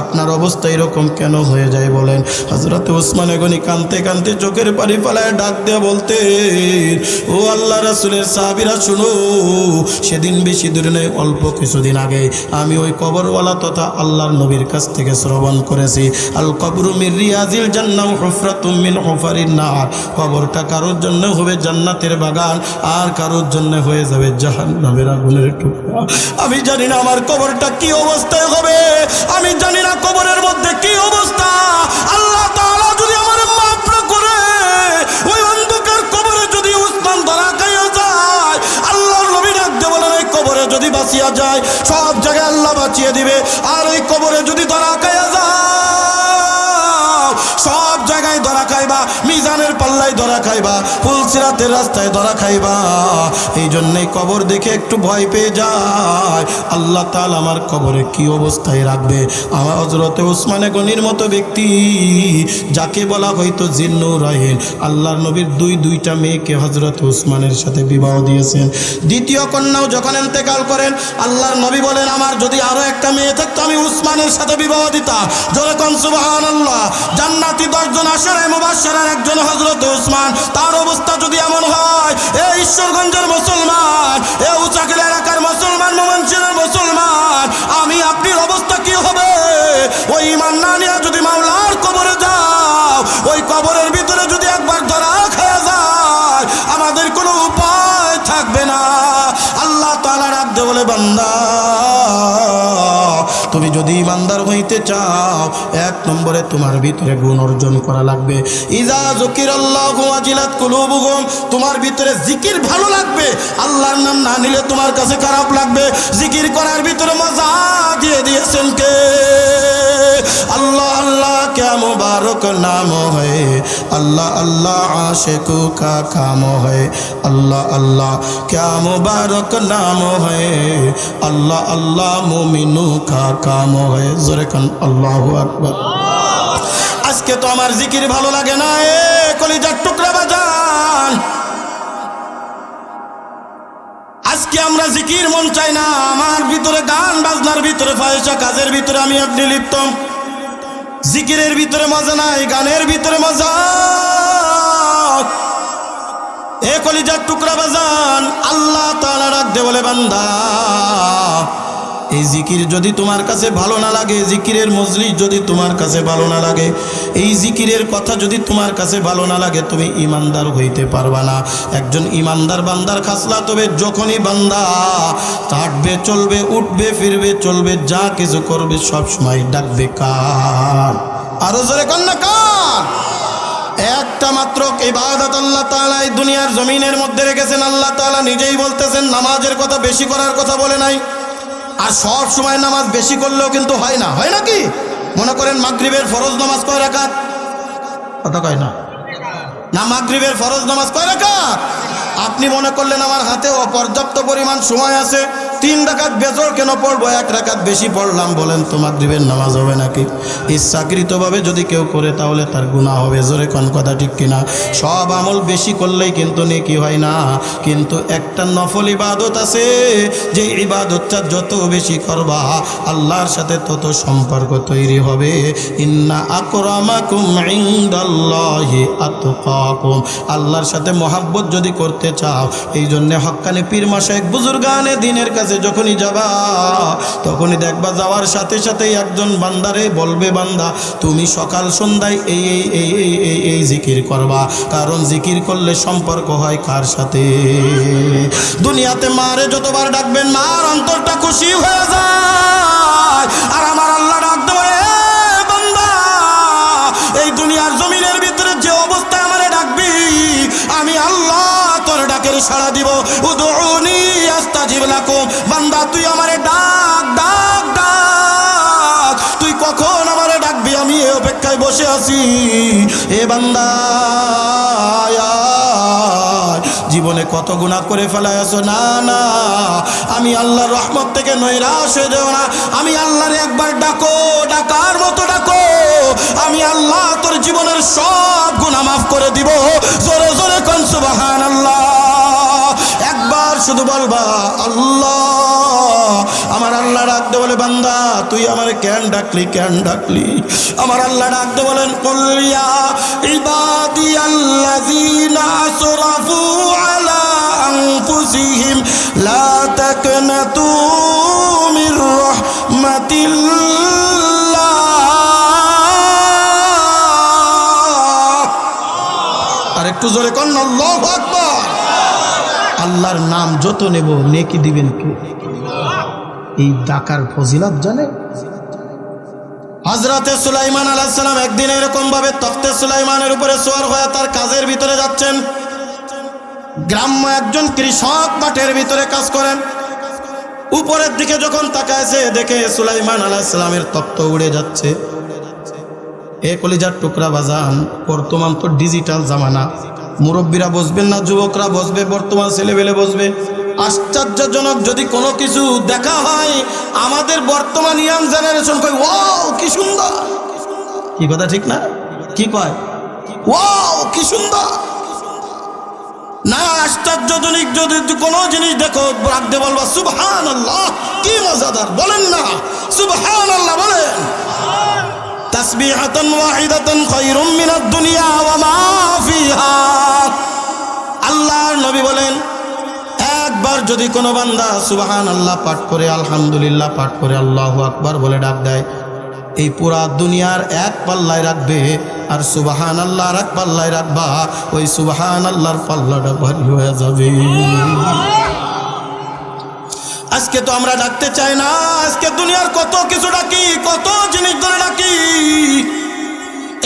Speaker 1: আপনার অবস্থা এরকম কেন হয়ে যায় বলেন? হযরত উসমান গনি কাঁদতে কাঁদতে চোখের পানি ফেলায় ডাক দিয়ে বলতে, ও আল্লাহ রাসূলের সাহাবীরা শুনো, সেদিন বেশি দূরে নয়, অল্প কিছুদিন আগে আমি ওই কবরওয়ালা তথা আল্লাহর নবীর কাছ থেকে শ্রবণ করেছি, আল কবরু মির রিয়াজিল জান্নাহ হুফরাতুম মিন হুফারিন নার, কবরটা কারোর জন্য হবে জান্নাতের বাগান, আর কারোর জন্য হয়ে যাবে জাহান্নামের আগুনের টুকরা। আমি জানি না আমার কবরটা কি অবস্থায় হবে, আমি জানি না কবরের মধ্যে কি অবস্থা। আল্লাহ তাআলা যদি আমার মাফ না করে, ওই অন্ধকার কবরে যদি উসমান ধরা খাইয়া যায়, আল্লাহর নবী ডাক দিয়ে বলেন, এই কবরে যদি বাঁচিয়া যায়, সব জায়গায় আল্লাহ বাঁচিয়ে দিবে। আর ওই কবরে যদি ধরা খাইয়া যায়, সব জায়গায় ধরা খাইবা, মিজানের পাল্লায় ধরা খাইবা, ফুলসিরাতের রাস্তায় ধরা খাইবা। এই জন্যই কবর দেখে একটু ভয় পেয়ে যায়, আল্লাহ তাআলা আমার কবরে কি অবস্থায় রাখবে। আমার হযরতে উসমানে গনির মতো ব্যক্তি, যাকে বলা হয়তো জিন্নুরাইন, আল্লাহর নবীর দুইটা মেয়েকে হযরত উসমানের সাথে বিবাহ দিয়েছেন। দ্বিতীয় কন্যাও যখন ইন্তেকাল করেন, আল্লাহর নবী বলেন, আমার যদি আরো একটা মেয়ে থাকতো আমি উসমানের সাথে বিবাহ দিতাম। জোরে কোন সুবহানাল্লাহ। জান্নাতি 10 জন আশারায়ে মুবাশশারার একজন হযরত উসমান। তার অবস্থা যদি এমন হয়, এই ঈশ্বরগঞ্জের মুসলমান, এই উচাকেল এলাকার মুসলমান, মোমিনশিরের মুসলমান, আমি আপনার অবস্থা কি হবে? ওই ঈমান না নিয়ে যদি মাওলার কবরে যাও, ওই কবরের ভিতরে যদি একবার ধরা খেয়ে যায়, আমাদের কোনো উপায় থাকবে না। আল্লাহ তাআলা ডাক দিয়ে বলে, বান্দা তুমি যদি ইমানদার হইতে চাও, 1 নম্বরে তোমার ভিতরে গুণ অর্জন করা লাগবে। ইজা যুকিরাল্লাহু ওয়াজিলাত কুলুবুহুম, তোমার ভিতরে জিকির ভালো লাগবে, আল্লাহর নাম না নিলে তোমার কাছে খারাপ লাগবে। জিকির করার ভিতরে মজা দিয়ে দিয়েছেন কে? अल्लाह अल्लाह क्या मुबारक नाम है, अल्लाह अल्लाह आशिकों का काम है, अल्लाह अल्लाह क्या मुबारक नाम है, अल्लाह अल्लाह मोमिनों का काम है। जोरे कन अल्लाहु আকবার। আজকে তো আমার জিকির ভালো লাগে না, এ কলিজার টুকরা বাজান, আজকে আমরা জিকির মন চাই না, আমার ভিতরে গান বাজনার ভিতরে ফায়সা কাজের ভিতরে আমি আপনি লিপ্ত। জিকিরের ভিতরে মজা নাই, গানের ভিতরে মজা। এ কলিজার টুকরা বাজান, আল্লাহ তাআলা ডাক দে বলে বান্দা, এই জিকির যদি তোমার কাছে ভালো না লাগে, জিকিরের মজলিস যদি তোমার কাছে ভালো না লাগে, এই জিকিরের কথা যদি তোমার কাছে ভালো না লাগে, তুমি ইমানদার হইতে পারবা না। একজন ইমানদার বান্দার খাসলা তবে যখনই বান্দা হাঁটবে চলবে উঠবে ফিরবে চলবে যা কিছু করবে সব সময় ডাকবে কার, আরো জোরে কন্যা কার। একটা মাত্র ইবাদত আল্লাহ তাআলা এই দুনিয়ার জমিনের মধ্যে রেখেছেন। আল্লাহ তাআলা নিজেই বলতেছেন নামাজের কথা বেশি করার কথা বলে নাই। আর সব সময় নামাজ বেশি করলেও কিন্তু হয় না, হয় নাকি? মনে করেন মাগরিবের ফরজ নামাজ কয় রাকাত? কথা কয় না না, মাগরিবের ফরজ নামাজ কয় রাকাত? আপনি মনে করলেন আমার হাতে অপর্যাপ্ত পরিমাণ সময় আছে, 3 রাকাত বেজর কেন পড়বো, 1 রাকাত বেশি পড়লাম, বলেন তো মাগরিবের নামাজ হবে নাকি? ইচ্ছাকৃতভাবে যদি কেউ করে তাহলে তার গুনাহ হবে। জোরে কোন কথা ঠিক কিনা? সব আমল বেশি করলেই কিন্তু নেকি হয় না, কিন্তু একটা নফল ইবাদত আছে, যে ইবাদতটা যত বেশি করবা আল্লাহর সাথে তত সম্পর্ক তৈরি হবে। ইন্না আকরামাকুম ইনদাল্লাহি আতকাকুম, আল্লাহর সাথে মহাব্বত যদি করতে চাও, এই জন্য হক্কানি পীর মাশায়েখ বুজুর্গানে দ্বীনের কাছে যখনই যাবা তখনই দেখবা যাওয়ার সাথে সাথেই একজন বান্দারে বলবে, বান্দা তুমি সকাল সন্ধ্যায় এই এই এই এই এই এই জিকির করবা, কারণ জিকির করলে সম্পর্ক হয় কার সাথে? দুনিয়াতে মারে যতবার ডাকবেন মার অন্তরটা খুশি হয়ে যায়, আর আমার আল্লাহ ডাক দেবে, বান্দা এই দুনিয়ার জমিনের ভিতরে যে অবস্থায় আমারে ডাকবি আমি আল্লাহ তোর ডাকের সাড়া দিব। উদউনি আস্তাজিব লাকুম, বান্দা তুই আমারে ডাক ডাক ডাক, তুই কখন আমারে ডাকবি আমি এই অপেক্ষায় বসে আছি। এ বান্দা জীবনে কত গুনাহ করে ফেলাইছো, না না আমি আল্লাহর রহমত থেকে নৈরাশ হয়ে যাও না, আমি আল্লাহর একবার ডাকো, ডাকার মতো ডাকো, আমি আল্লাহ তোর জীবনের সব গুনাহ মাফ করে দিব। জোরে জোরে কোন সুবহানাল্লাহ। একবার শুধু বলবা আল্লাহ, আমার আল্লাহ ডাকতে বলে বান্দা তুই আমারে কেন ডাকলি, কেন ডাকলি? আমার আল্লাহ ডাকতে বলেন কুল ইয়া ইবাদিয়াল্লাযীনা আসরাফু আলা আনফুসিহিম লা তাকনাতু মির রাহমাতিল্লাহ। আর একটু জোরে কোন আল্লাহু আকবার। আল্লাহর নাম যত নেব নেকি দিবেন কে? এই ডাকার ফজিলত জানে? হযরতে সুলাইমান আলাইহিস সালাম একদিন এরকম ভাবে তখতে সুলাইমানের উপরে সওয়ার হয়ে তার কাজের ভিতরে যাচ্ছেন। গ্রাম্য একজন কৃষক মাঠের ভিতরে কাজ করেন, উপরের দিকে যখন তাকায়ছে দেখে সুলাইমান আলাইহিস সালামের তখত উড়ে যাচ্ছে। এ কলিজার টুকরা বাজান, বর্তমান তো ডিজিটাল জামানা, মুরব্বীরা বসবেন না, যুবকরা বসবে, বর্তমান ছেলেবেলে বসবে। আশ্চর্যজনক যদি কোনো কিছু দেখা হয় আমাদের বর্তমান ইয়াং জেনারেশন কয় ওয়াও কি সুন্দর, কি কথা ঠিক না? কি কয়? ওয়াও কি সুন্দর। না আশ্চর্যজনক যদি কোনো জিনিস দেখো রাখতে বলবা সুবহানাল্লাহ কি মজাদার, বলেন না সুবহানাল্লাহ বলেন। তাসবিহাতান ওয়াহিদাতান খায়রুম মিনাদ দুনিয়া ওয়া মা ফিহা। আল্লাহর নবী বলেন একবার যদি কোনো বান্দা সুবহানাল্লাহ পাঠ করে, আলহামদুলিল্লাহ পাঠ করে, আল্লাহু আকবার বলে ডাক দেয়, এই পুরা দুনিয়ার এক পাল্লায় রাখবে, আর সুবহানাল্লাহ আর এক পাল্লায় রাখবা, ওই সুবহানাল্লাহর পাল্লাটা ভারী হয়ে যাবে। আজকে তো আমরা ডাকতে চাই না, আজকে দুনিয়ার কত কিছু ডাকি, কত জিনিস ধরে ডাকি।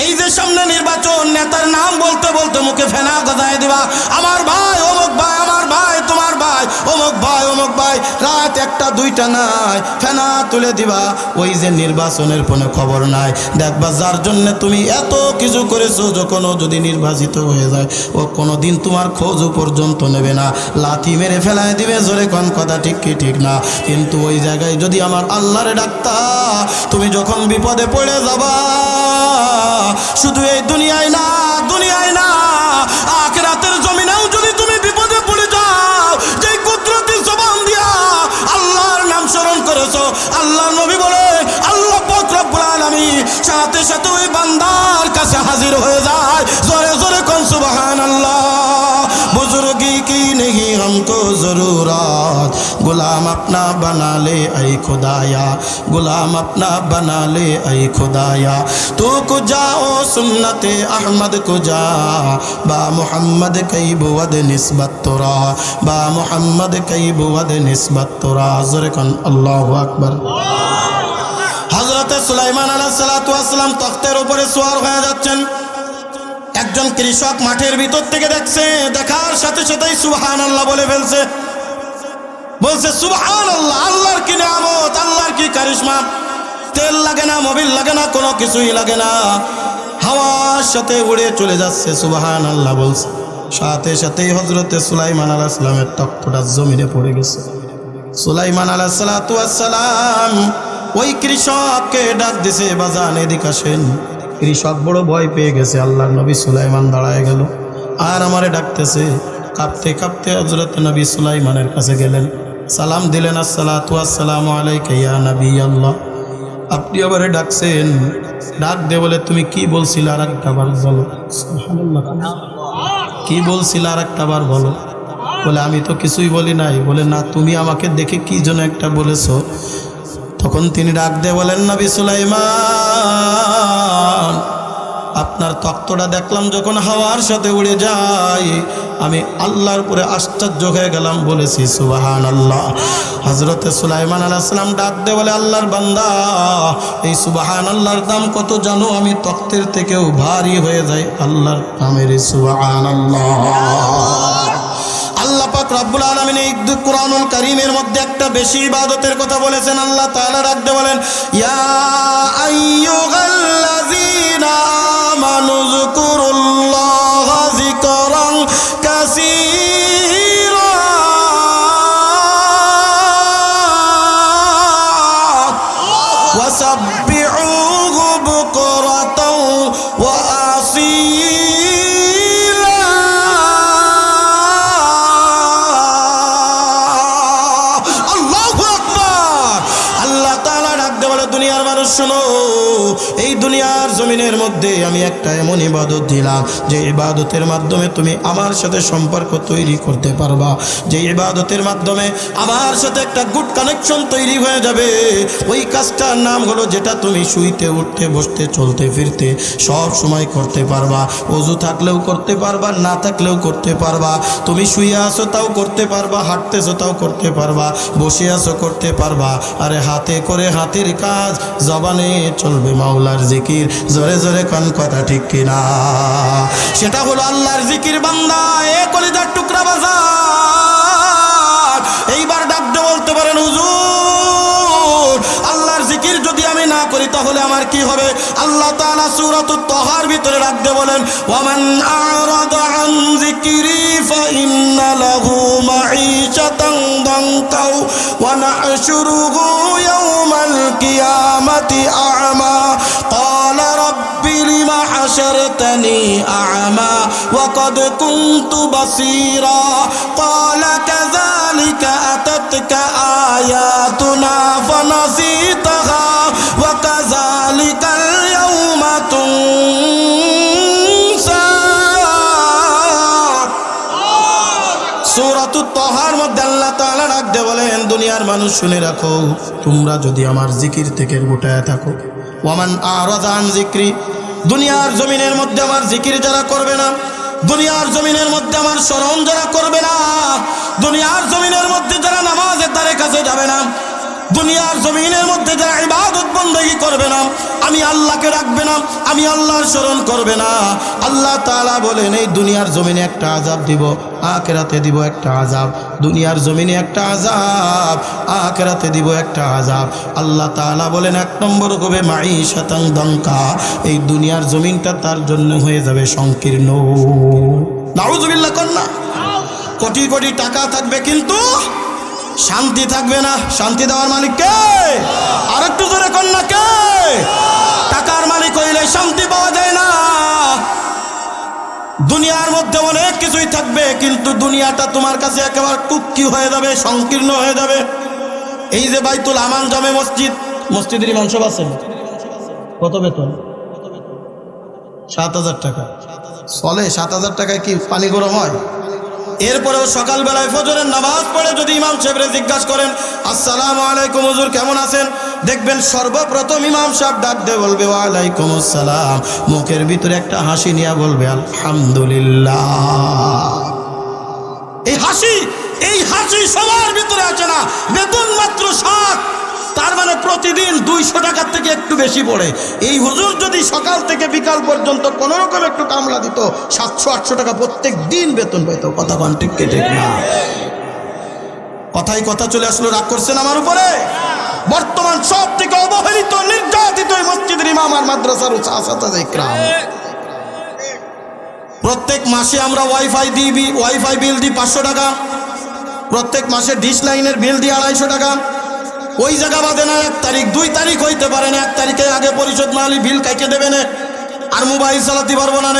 Speaker 1: এই যে সামনে নির্বাচন, নেতার নাম বলতে বলতে মুখে ফেনা গজায় দিবা, আমার ভাই অমুক ভাই, আমার ভাই তোমার ভাই অমুক ভাই, অমুক ভাই। রাত 1টা দুইটা নাই, ফেনা তুলে দিবা। ওই যে নির্বাচনের কোনো খবর নাই, দেখবা যার জন্য তুমি এত কিছু করেছো, যখন ও যদি নির্বাচিত হয়ে যায় ও কোনোদিন তোমার খোঁজ পর্যন্ত নেবে না, লাথি মেরে ফেলায় দিবে। জোরে কোন কথা ঠিক কি ঠিক না? কিন্তু ওই জায়গায় যদি আমার আল্লাহরে ডাকতা, তুমি যখন বিপদে পড়ে যাবা, শুধু এই দুনিয়ায় না, দুনিয়ায় না, আখিরাতের জমিনেও যদি তুমি বিপদে পড়ে যাও, যেই কুদরতি জবান দিয়া আল্লাহর নাম স্মরণ করেছো, আল্লাহর নবী বলে আল্লাহ পাক রব্বুল আলামিন সাথে সাথে ওই বান্দার কাছে হাজির হয়ে যায়। জোরে জোরে কোন সুবহানাল্লাহ। बुजुर्गी की नहीं हमको जरूरत, गुलाम अपना बना ले ऐ खुदाया, गुलाम अपना बना ले ऐ खुदाया। तू को जाओ सुन्नते अहमद को जा, बा मोहम्मद कई बुवद निस्बत तोरा, बा मोहम्मद कई बुवद निस्बत तोरा। ज़ुरकन अल्लाहु अकबर। हज़रत सुलाइमान अलैहिस्सलातु वस्सलाम तख्तेर উপরে সওয়ার হয়ে যাচ্ছেন। একজন কৃষক মাঠের ভিতর থেকে দেখছে, দেখার সাথে সাথেই সুবহানাল্লাহ বলে ফেলছে। বলছে সুবহানাল্লাহ, আল্লাহর কি নিয়ামত, আল্লাহর কি কারিশমা। তেল লাগে না, মোবিল লাগে না, কোনো কিছুই লাগে না, হাওয়ার সাথে উড়ে চলে যাচ্ছে। সুবহানাল্লাহ বলছে, সাথে সাথেই হযরতে সুলাইমান আলাইহিস সালামের তখ্তটা জমিনে পড়ে গেছে। সুলাইমান আলাইহিস সালাতু ওয়াস সালাম ওই কৃষককে ডাক দিছে, বাজান এদিকে আসেন। কৃষক বড় ভয় পেয়ে গেছে। আল্লাহর নবী সুলাইমান দাঁড়ায় গেল আর আমারে ডাকতেছে। কাঁপতে কাঁপতে হযরত নবী সুলাইমানের কাছে গেলেন, সালাম দিলেন, আসসালাতু আসসালামু আলাইকা ইয়া নবী আল্লাহ। আপনি আমারে ডাকছেন, ডাক দে বলে তুমি কি বলছিলে আর একটা বার বলো। সুবহানাল্লাহ, কি বলছিলে আর একটা বার বলো। বলে আমি তো কিছুই বলি নাই। বলে না, তুমি আমাকে দেখে কি যেন একটা বলেছো। তখন তিনি ডাক দিয়ে বলেন, নবী সুলাইমান, আপনার তখ্তটা দেখলাম যখন হাওয়ার সাথে উড়ে যায়, আমি আল্লাহর উপরে আশ্চর্য হয়ে গেলাম, বলেছি সুবহানাল্লাহ। হযরতে সুলাইমান আলাইহিস সালাম ডাক দিয়ে বলে, আল্লাহর বান্দা, এই সুবহানাল্লাহর দাম কত জানো? আমি তখ্তের থেকেও ভারী হয়ে যাই আল্লাহর নামের সুবহানাল্লাহ। আল্লাহ পাক রব্বুল আলামিন এই কুরআনুল কারীমের মধ্যে একটা বেশি ইবাদতের কথা বলেছেন। আল্লাহ তাআলা রাখতে বলেন, ইয়া আইয়ুহাল্লাযীনা আমানু যকুরুল্লাহা যিকরান কাসীরা ওয়াসাব্বিহুহু বুকরাতাও ওয়া আসীলা। দুনিয়ার মানুষ শোনো, এই দুনিয়ার জমিনের মধ্যে আমি একটা এমন ইবাদত দিলাম যে ইবাদতের মাধ্যমে তুমি আমার সাথে সম্পর্ক তৈরি করতে পারবা, যে ইবাদতের মাধ্যমে আমার সাথে একটা গুড কানেকশন তৈরি হয়ে যাবে। ওই কাজটার নাম হলো যেটা তুমি শুইতে উঠতে বসতে চলতে ফিরতে সব সময় করতে পারবা। ওযু থাকলেও করতে পারবা, না থাকলেও করতে পারবা। তুমি শুয়ে আসো তাও করতে পারবা, হাঁটতেছো তাও করতে পারবা, বসে আসো করতে পারবা। আরে হাতে করে হাতের কাজ, জবানে চলবে মাওলার জিকির। জোরে জোরে কোন কথা ঠিক কিনা? সেটা হলো আল্লাহর জিকির। বান্দা এ কলিজার টুকরা বাজার, এইবার ডাকতে বলতে পারেন, হুজুর আল্লাহর জিকির যদি আমি না করি তাহলে আমার কি হবে? আল্লাহ তাআলা সূরাতুত তাহার ভিতরে রাখতে বলেন, ওয়ামান আরাদা আন যিকরি ফাইন্না লাহু মাঈশাতান দানকাও ওয়া নাহশুরুহু ইয়াওমাল কিয়ামাতি আ'মা ক্বালা রাব্বি লিমা হাশারতানি আ'মা ওয়া ক্বাদ কুনতু বাসীরা ক্বালা কাযালিকা আতাতকা আয়াতুনা ফানাসিতাহা ওয়া কাযালিকাল ইয়াওমা তুনসা। সূরাতুত তাহার মধ্যে আল্লাহ তাআলা রাখতে বলেন, দুনিয়ার মানুষ শুনে রাখো, তোমরা যদি আমার জিকির থেকে গোটায় থাকো, ওয়ামান আরাদা আন যিকরি, দুনিয়ার জমিনের মধ্যে আমার জিকির যারা করবে না, দুনিয়ার জমিনের মধ্যে আমার স্মরণ যারা করবে না, দুনিয়ার জমিনের মধ্যে যারা নামাজের ধারে কাছে যাবে না, দুনিয়া দুনিয়ার জমিনের মধ্যে যারা ইবাদত বন্দেগী করবে না, আমি আল্লাহকে রাখবে না, আমি আল্লাহর স্মরণ করবে না, আল্লাহ তাআলা বলেন এই দুনিয়ার জমিনে একটা আযাব দিব, আখিরাতে দিব একটা আযাব। দুনিয়ার জমিনে একটা আযাব, আখিরাতে দিব একটা আযাব। আল্লাহ তাআলা বলেন এক নম্বর হবে মাঈশাতান দানকা, এই দুনিয়ার জমিনটা তার জন্য হয়ে যাবে সংকীর্ণ। নাউযুবিল্লাহ কন্যা। কোটি কোটি টাকা থাকবে কিন্তু শান্তি থাকবে না। শান্তি দেওয়ার মালিক কে? আর একটু জোরে কন্যা কে? টাকার মালিক হইলে শান্তি পাওয়া যায় না। দুনিয়ার মধ্যে অনেক কিছুই থাকবে কিন্তু দুনিয়াটা তোমার কাছে একেবারে টুকি হয়ে যাবে, সংকীর্ণ হয়ে যাবে। এই যে বাইতুল আমান জামে মসজিদ, মসজিদের ইমাম সাহেব আছেন, কত বেতন? 7,000 টাকা। চলে 7,000 টাকায় কি পানি গরম হয়? এরপরেও সকালবেলায় ফজরের নামাজ পড়ে যদি ইমাম সাহেবরে জিজ্ঞাসা করেন আসসালামু আলাইকুম হুজুর কেমন আছেন, দেখবেন সর্বপ্রথম ইমাম সাহেব ডাক দিয়ে বলবে ওয়ালাইকুম আসসালাম, মুখের ভিতরে একটা হাসি নিয়ে বলবে আলহামদুলিল্লাহ। এই হাসি সবার ভিতরে আছে না। বেতন মাত্র 7, তার মানে প্রতিদিন 200 টাকার থেকে একটু বেশি পড়ে। এই হুজুর যদি সকাল থেকে বিকাল পর্যন্ত কোনো রকম একটু কামলা দিত 700-800 টাকা প্রত্যেক দিন বেতন পাইত। কথা বলেন ঠিক না? কথাই কথা চলে আসলো, রাগ করছেন আমার উপরে? বর্তমান সব থেকে অবহেলিত নির্যাতিত মসজিদের ইমাম আর মাদ্রাসার উস্তাদ ইকরাম। প্রত্যেক মাসে আমরা ওয়াইফাই বিল দিই 500 টাকা, প্রত্যেক মাসে ডিশ লাইনের বিল দিই 250 টাকা। ওই জায়গা বাদে না 1 তারিখ 2 তারিখ হইতে পারে না, 1 তারিখে আগে পরিশোধ না হলে বিল কাইটে দেবে না, আর মোবাইল চালাতে পারবো না।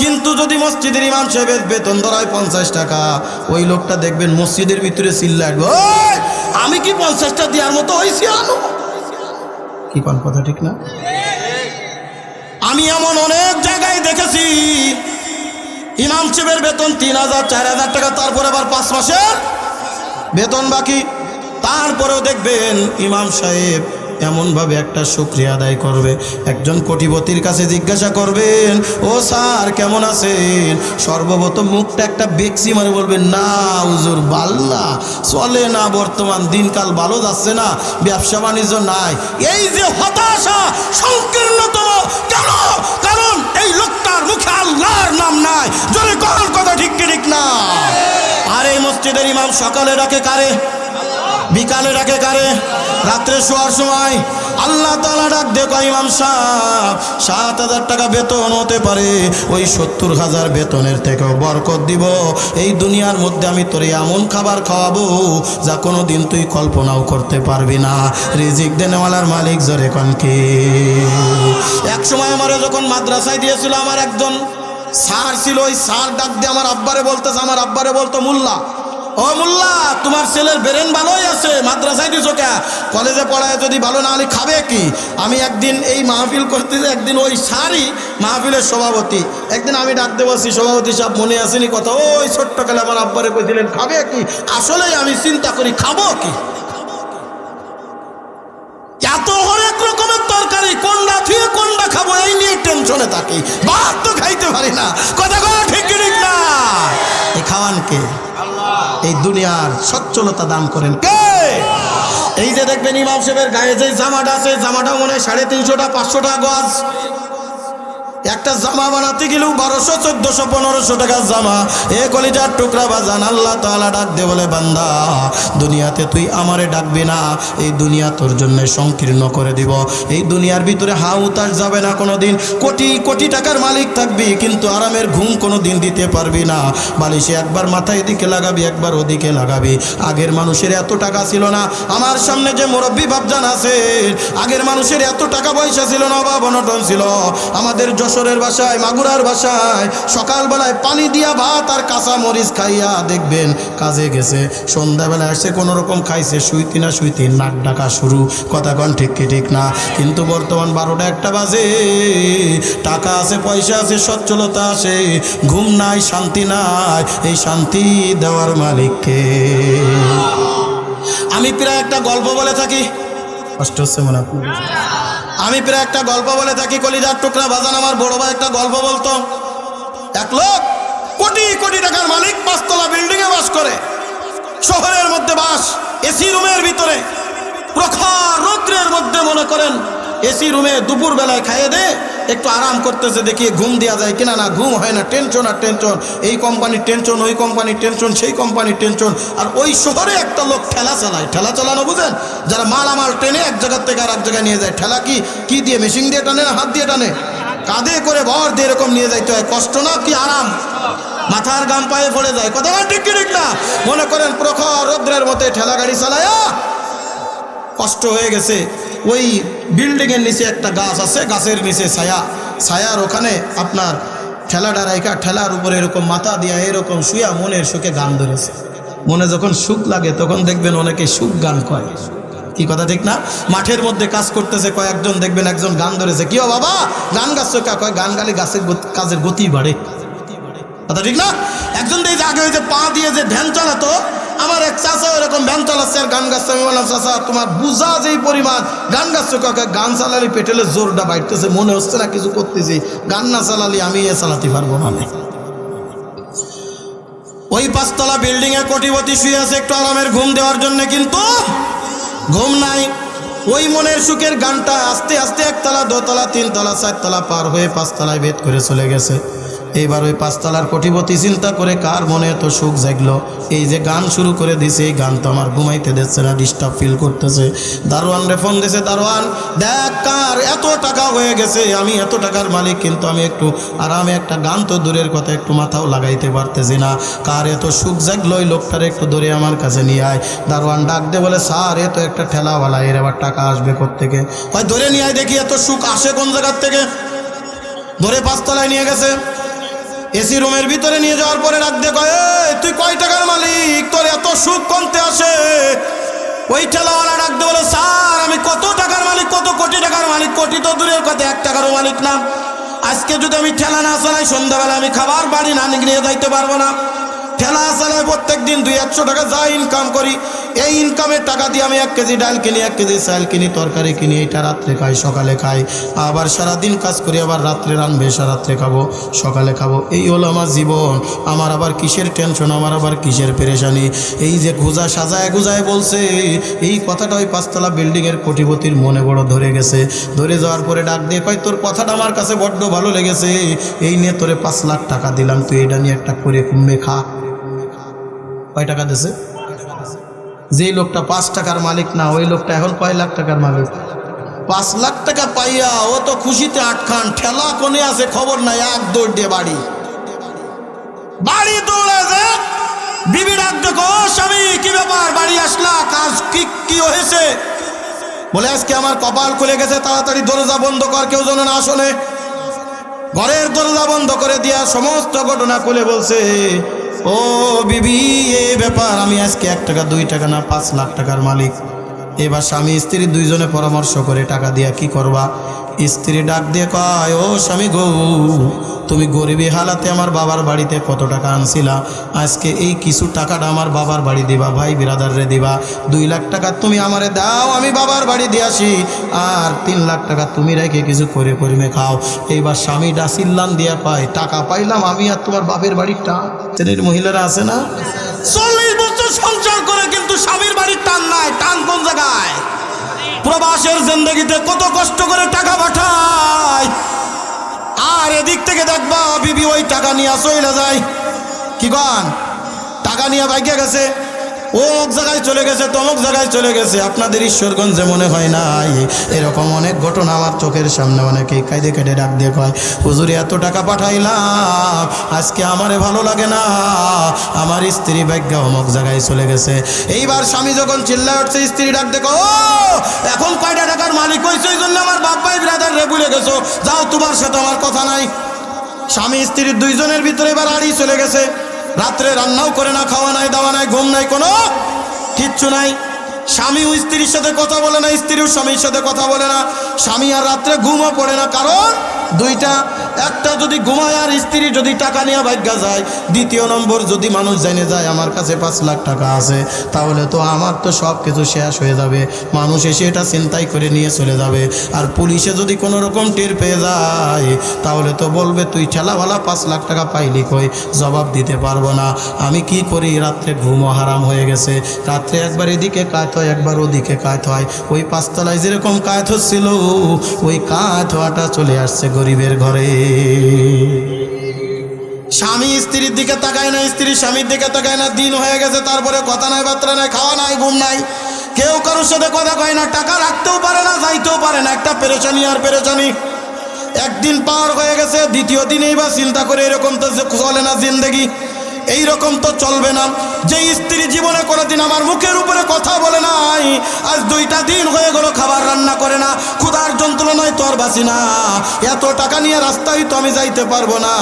Speaker 1: কিন্তু যদি মসজিদের ইমাম সাহেবের বেতন ধরায় 50 টাকা, ওই লোকটা দেখবেন মসজিদের ভিতরে চিল্লাইবে, আমি কি 50টা দেওয়ার মতো হয়েছি? আনো কি কোন কথা ঠিক না? আমি এমন অনেক জায়গায় দেখেছি ইমাম সাহেবের বেতন 3,000-4,000 টাকা, তারপরে আবার 5 মাসের বেতন বাকি। তারপরেও দেখবেন ইমাম সাহেব এমনভাবে একটা শুকরিয়া আদায় করবে। একজন কোটিপতির কাছে জিজ্ঞাসা করবেন ও স্যার কেমন আছেন, সর্বপ্রথম মুখটা একটা বেক্সি মারে বলবেন না হুজুর বাল্লা চলে না, বর্তমান দিনকাল ভালো যাচ্ছে না, ব্যবসা বাণিজ্য নাই। এই যে হতাশা সংকীর্ণতম কেন? কারণ এই লোকটার মুখে আল্লাহর নাম নাই। যদি কোন কথা ঠিক না। আর এই মসজিদের ইমাম সকালে ডাকে কারে? বিকালে ডাকে কারে? রাত্রে শোয়ার সময়। আল্লাহ তাআলা ডাক দেখো ইমাম সাহেব 7,000 টাকা বেতন হতে পারে, ওই 70,000 বেতনের থেকেও বরকত দিব। এই দুনিয়ার মধ্যে আমি তোরে এমন খাবার খাওয়াবো যা কোনো দিন তুই কল্পনাও করতে পারবি না। রিজিক দেনেওয়ালার মালিক জোরে কোন কে? এক সময় আমারে যখন মাদ্রাসায় দিয়েছিল আমার একজন স্যার ছিল, ওই স্যার ডাক দিয়ে আমার আব্বারে বলতেছে, আমার আব্বারে বলতো মোল্লা, ও মোল্লা তোমার ছেলের ব্রেন ভালোই আছে, মাদ্রাসায় দিছো কে? কলেজে পড়ায় যদি ভালো না হলে খাবে কি? আমি একদিন এই মাহফিল করতেছি, একদিন ওই সারি মাহফিলের সভাপতি, একদিন আমি ডাক দিয়ে বলছি সভাপতি সাহেব মনে আসেনি কথা, ওই ছোট্টকালে আমার আব্বারে কইছিলেন খাবে কি? আসলেই আমি চিন্তা করি খাবো কি? এত অনেক রকমের তরকারি, কোনটা থুয়ে কোনটা খাবো এই নিয়ে টেনশনে থাকি, ভাত তো খাইতে পারি না। কথা কথা ঠিক না? এই খাওয়ান কে? এই দুনিয়ার সচ্ছলতা দান করেন কে? এই যে দেখবেন ইমাম সাহেবের গায়ে যে জামাটা আছে, জামাটা মনে হয় 350 500 টাকা গজ। একটা জামা বানাতে গেলেও 1200 1400 1500 টাকার জামা। এ কলিজার টুকরা বাজান, আল্লাহ তাআলা ডাক দে বলে বান্দা দুনিয়াতে তুই আমারে ডাকবি না, এই দুনিয়া তোর জন্য সংকীর্ণ করে দিব। এই দুনিয়ার ভিতরে উতাস যাবে না কোনোদিন। কোটি কোটি টাকার মালিক থাকবি কিন্তু আরামের ঘুম কোনো দিন দিতে পারবি না। বালিশে একবার মাথা এদিকে লাগাবি একবার ওদিকে লাগাবি। আগের মানুষের এত টাকা ছিল না। আমার সামনে যে মুরব্বী বাপজান আছে, আগের মানুষের এত টাকা পয়সা ছিল না, অভাব অনটন ছিল। আমাদের যশোরের বাসায়, মাগুরার বাসায় সকালবেলায় পানি দিয়া ভাত আর কাঁচা মরিচ খাইয়া দেখবেন কাজে গেছে, সন্ধ্যাবেলায় এসে কোনো রকম খাইছে, শুইতি না শুইতি নাক ডাকা শুরু। কথা কন ঠিক কি ঠিক না? কিন্তু বর্তমান 12টা 1টা বাজে, টাকা আছে, পয়সা আছে, সচ্ছলতা আছে, ঘুম নাই, শান্তি নাই। এই শান্তি দেওয়ার মালিককে। আমি প্রায় একটা গল্প বলে থাকি, কষ্ট হচ্ছে মনে আপনার? আমি প্রায় একটা গল্প বলে থাকি, কলিজার টুকরা বাজান আমার বড় ভাই একটা গল্প বলতো। এক লোক কোটি কোটি টাকার মালিক, 5 তলা বিল্ডিংয়ে বাস করে, শহরের মধ্যে বাস, এসি রুমের ভিতরে, প্রখর রৌদ্রের মধ্যে মনে করেন এসি রুমে দুপুর বেলায় খাইয়ে দে একটু আরাম করতেছে, দেখি ঘুম দেওয়া যায় কিনা, না ঘুম হয় না, টেনশন আর টেনশন, এই কোম্পানির টেনশন, ওই কোম্পানির টেনশন, সেই কোম্পানির টেনশন। আর ওই শহরে একটা লোক ঠেলা চালায়, ঠেলা চালানো বুঝেন, যারা মালামাল টেনে এক জায়গার থেকে আর এক জায়গায় নিয়ে যায়। ঠেলা কি দিয়ে, মেশিন দিয়ে টানে না হাত দিয়ে টানে? কাঁধে করে ভর দিয়ে এরকম নিয়ে যাইতে হয়। কষ্ট না কি আরাম? মাথার গাম পায়ে পড়ে যায়। কথা ঠিক কি ঠিক না? মনে করেন প্রখর রৌদ্রের মধ্যে ঠেলা গাড়ি চালায়, কষ্ট হয়ে গেছে। ওই বিল্ডিংয়ের নিচে একটা গাছ আছে, গাছের নিচে ছায়ার ওখানে আপনার ঠেলাটা রাইখা ঠেলার উপরে এরকম মাথা দিয়া এরকম শুয়া মনের সুখে গান ধরেছে। মনে যখন সুখ লাগে তখন দেখবেন অনেকে সুখ গান কয়। কি কথা ঠিক না? মাঠের মধ্যে কাজ করতেছে, কয়েকজন দেখবেন একজন গান ধরেছে। কি বাবা গান গাছ কয়, গান গালি গাছের কাজের গতি বাড়ে। কথা ঠিক না? একজন দেখে আগে ওই যে পা দিয়ে যে ভ্যান চালাতো, আমার এক চাচা এরকম ভ্যান চালাচ্ছে আর গান গাচ্ছে। আমি বললাম চাচা তোমার বুঝা যেই পরিমাণ, গান গাচ্ছ কাকা, গান চালালে পেটেলে জোরটা বাইতেছে, মনে হচ্ছে না কিছু করতেছি, গান না চালালে আমি এ চালাতে পারবো না। ওই 5 তলা বিল্ডিং এ কোটিপতি শুয়ে আছে একটু আরামের ঘুম দেওয়ার জন্য, কিন্তু ঘুম নাই। ওই মনের সুখের গানটা আস্তে আস্তে 1 তলা 2 তলা 3 তলা 4 তলা পার হয়ে 5 তলায় ভেদ করে চলে গেছে। এইবার ওই 5 তলার কোটিপতি চিন্তা করে কার মনে এত সুখ জাগলো, এই যে গান শুরু করে দিছে, এই গান তো আমার ঘুমাইতে দিচ্ছে না, ডিস্টার্ব ফিল করতেছে। দারোয়ান রে ফোন দিছে, দারোয়ান দেখ কার এত টাকা হয়ে গেছে, আমি এত টাকার মালিক, কিন্তু আমি একটু আরামে একটা গান তো দূরের কথা একটু মাথাও লাগাইতে পারতেছি না, কার এত সুখ জাগলো ওই লোকটার একটু ধরে আমার কাছে নিয়ে আয়। দারোয়ান ডাক দে বলে, স্যার এ তো একটা ঠেলাওয়ালা, এর আবার টাকা আসবে কোত্থেকে? হয় ধরে নিয়ে আয় দেখি এত সুখ আসে কোন জায়গার থেকে। ধরে 5 তলায় নিয়ে গেছে, এসি রুমের ভিতরে নিয়ে যাওয়ার পরে ডাক দিয়ে কয়, তুই কয় টাকার মালিক, তোর এত সুখ কমতে আসে? ওই ঠেলাওয়ালা ডাক দিয়ে বলে, স্যার আমি কত টাকার মালিক, কত কোটি টাকার মালিক, কোটি তো দূরের কথা 1 টাকারও মালিক না। আজকে যদি আমি ঠেলা না চালাই, সন্ধ্যাবেলা আমি খাবার বাড়ি না নিয়ে যাইতে পারবো না। ঠেলা চালায় প্রত্যেক দিন 200-100 টাকা যা ইনকাম করি, এই ইনকামের টাকা দিয়ে আমি 1 কেজি ডাল কিনি, 1 কেজি চাল কিনি, তরকারি কিনি, এটা রাত্রে খাই সকালে খাই, আবার সারাদিন কাজ করি, আবার রাত্রে রানবে, রাত্রে খাবো সকালে খাবো, এই হলো আমার জীবন। আমার আবার কিসের টেনশন, আমার আবার কিসের পেরেশানি? এই যে গুজা সাজায় গুজায় বলছে, এই কথাটা ওই 5 তলা বিল্ডিংয়ের কোটিপতির মনে বড় ধরে গেছে। ধরে যাওয়ার পরে ডাক দিয়ে কয়, তোর কথাটা আমার কাছে বড্ড ভালো লেগেছে, এই নিয়ে তোরে 5 লাখ টাকা দিলাম, তুই এটা নিয়ে একটা করে কুম্মে খা। কয় টাকা দিছে? যেই লোকটা 5 টাকার মালিক না, ওই লোকটা এখন কয় লাখ টাকার মালিক? 5 লাখ টাকা পাইয়া ও তো খুশিতে আটখান। ঠেলা কোনে আছে খবর নাই, এক দৌড় দিয়ে বাড়ি দৌড়েছে। বিবি ডাক দেখো, স্বামী কি ব্যাপার, বাড়ি আসলা, কাজ কি হয়েছে? বলে আজকে আমার কপাল খুলে গেছে, তাড়াতাড়ি দরজা বন্ধ কর, কেউ যেন না শোনে। ঘরের দরজা বন্ধ করে দিয়া সমস্ত ঘটনা খুলে বলছে, ও বিবি এই ব্যাপার, আমি আজকে 1 টাকা 2 টাকা না 5 লাখ টাকার মালিক। এবার স্বামী স্ত্রী দুইজনে পরামর্শ করে টাকা দিয়া কি করবা। স্ত্রী ডাক দিয়ে কয়, ও স্বামী গো, তুমি গরিবী হালাতে আমার বাবার বাড়িতে কত টাকা আনছিলা, আজকে এই কিছু টাকাটা আমার বাবার বাড়ি দিবা, ভাই বিরাদাররে দিবা। 2 লাখ টাকা তুমি আমারে দাও, আমি বাবার বাড়ি দিয়ে আসি, আর 3 লাখ টাকা তুমি রেখে কিছু করে করিমে খাও। এইবার স্বামীটা চিল্লান দিয়া পায়, টাকা পাইলাম আমি আর তোমার বাপের বাড়িটা। শ্রেণীর মহিলারা আছে না, 40 বছর সংসার করে কিন্তু স্বামীর বাড়ির টান নাই। টান কোন জায়গায়? প্রবাসের জিন্দগিতে কত কষ্ট করে টাকা পাঠায়, আর এদিক থেকে দেখবা বিবি ওই টাকা নিয়ে চলে যায়। কি গান, টাকা নিয়ে বাইকে গেছে, ও এক জায়গায় চলে গেছে, তমক জায়গায় চলে গেছে। আপনাদের ঈশ্বরগঞ্জে মনে হয় নাই এরকম অনেক ঘটনা আমার চোখের সামনে? অনেকেই কাঁদে কেটে ডাক দিয়ে কয়, হুজুরে এত টাকা পাঠাইলাম, আজকে আমারে ভালো লাগে না, আমার স্ত্রী ভাগ্য অমুক জায়গায় চলে গেছে। এইবার স্বামী যখন চিল্লায় উঠছে, স্ত্রী ডাক দেখো, এখন কয়টা টাকার মালিক হয়েছে, ওই জন্য আমার বাপ ভাই ব্রাদার রে ভুলে গেছো, যাও তোমার সাথে আমার কথা নাই। স্বামী স্ত্রীর দুইজনের ভিতরে এবার আড়ি চলে গেছে। রাত্রে রান্নাও করে না, খাওয়া নাই, দাওয়া নাই, ঘুম নাই, কোনো কিচ্ছু নাই। স্বামী ও স্ত্রীর সাথে কথা বলে না, স্ত্রীও স্বামীর সাথে কথা বলে না। স্বামী আর রাত্রে ঘুমও পড়ে না, কারণ দুইটা, একটা যদি ঘুমায় আর স্ত্রী যদি টাকা নিয়ে ভাগ্যা যায়, দ্বিতীয় নম্বর যদি মানুষ জেনে যায় আমার কাছে 5 লাখ টাকা আছে, তাহলে তো আমার তো সব কিছু শেষ হয়ে যাবে, মানুষ এসে এটা চিন্তাই করে নিয়ে চলে যাবে। আর পুলিশে যদি কোনো রকম টের পেয়ে যায়, তাহলে তো বলবে তুই ঠেলাওয়ালা 5 লাখ টাকা পাইলি কই, জবাব দিতে পারবো না। আমি কি করি, রাত্রে ঘুমও হারাম হয়ে গেছে। রাত্রে একবার এদিকে কাত হয়, একবার ওদিকে কাত হয়। ওই পাঁচতলায় যেরকম কাত হচ্ছিল, ওই কাত হওয়াটা চলে আসছে গরিবের ঘরে। স্বামী স্ত্রীর দিকে তাকায় না, স্ত্রী স্বামীর দিকে তাকায় না। দিন হয়ে গেছে, তারপরে কথা নাই, বার্তা নাই, খাওয়া নাই, ঘুম নাই, কেউ কারোর সাথে কথা কয় না, টাকা রাখতেও পারে না, যাইতেও পারে না, একটা পেরেশানি আর পেরেশানি। একদিন পার হয়ে গেছে, দ্বিতীয় দিনেই বা চিন্তা করে এরকম তো চলে না জিন্দেগি, এইরকম তো চলবে না। যে স্ত্রী জীবনে কোনোদিন আমার মুখের উপরে কথা বলে নাই, আজ 2টা দিন হয়ে গেল খাবার রান্না করে না, ক্ষুধার যন্ত্রণায় তো আর বাঁচি না, এত টাকা নিয়ে রাস্তায় তো আমি যাইতে পারবো না,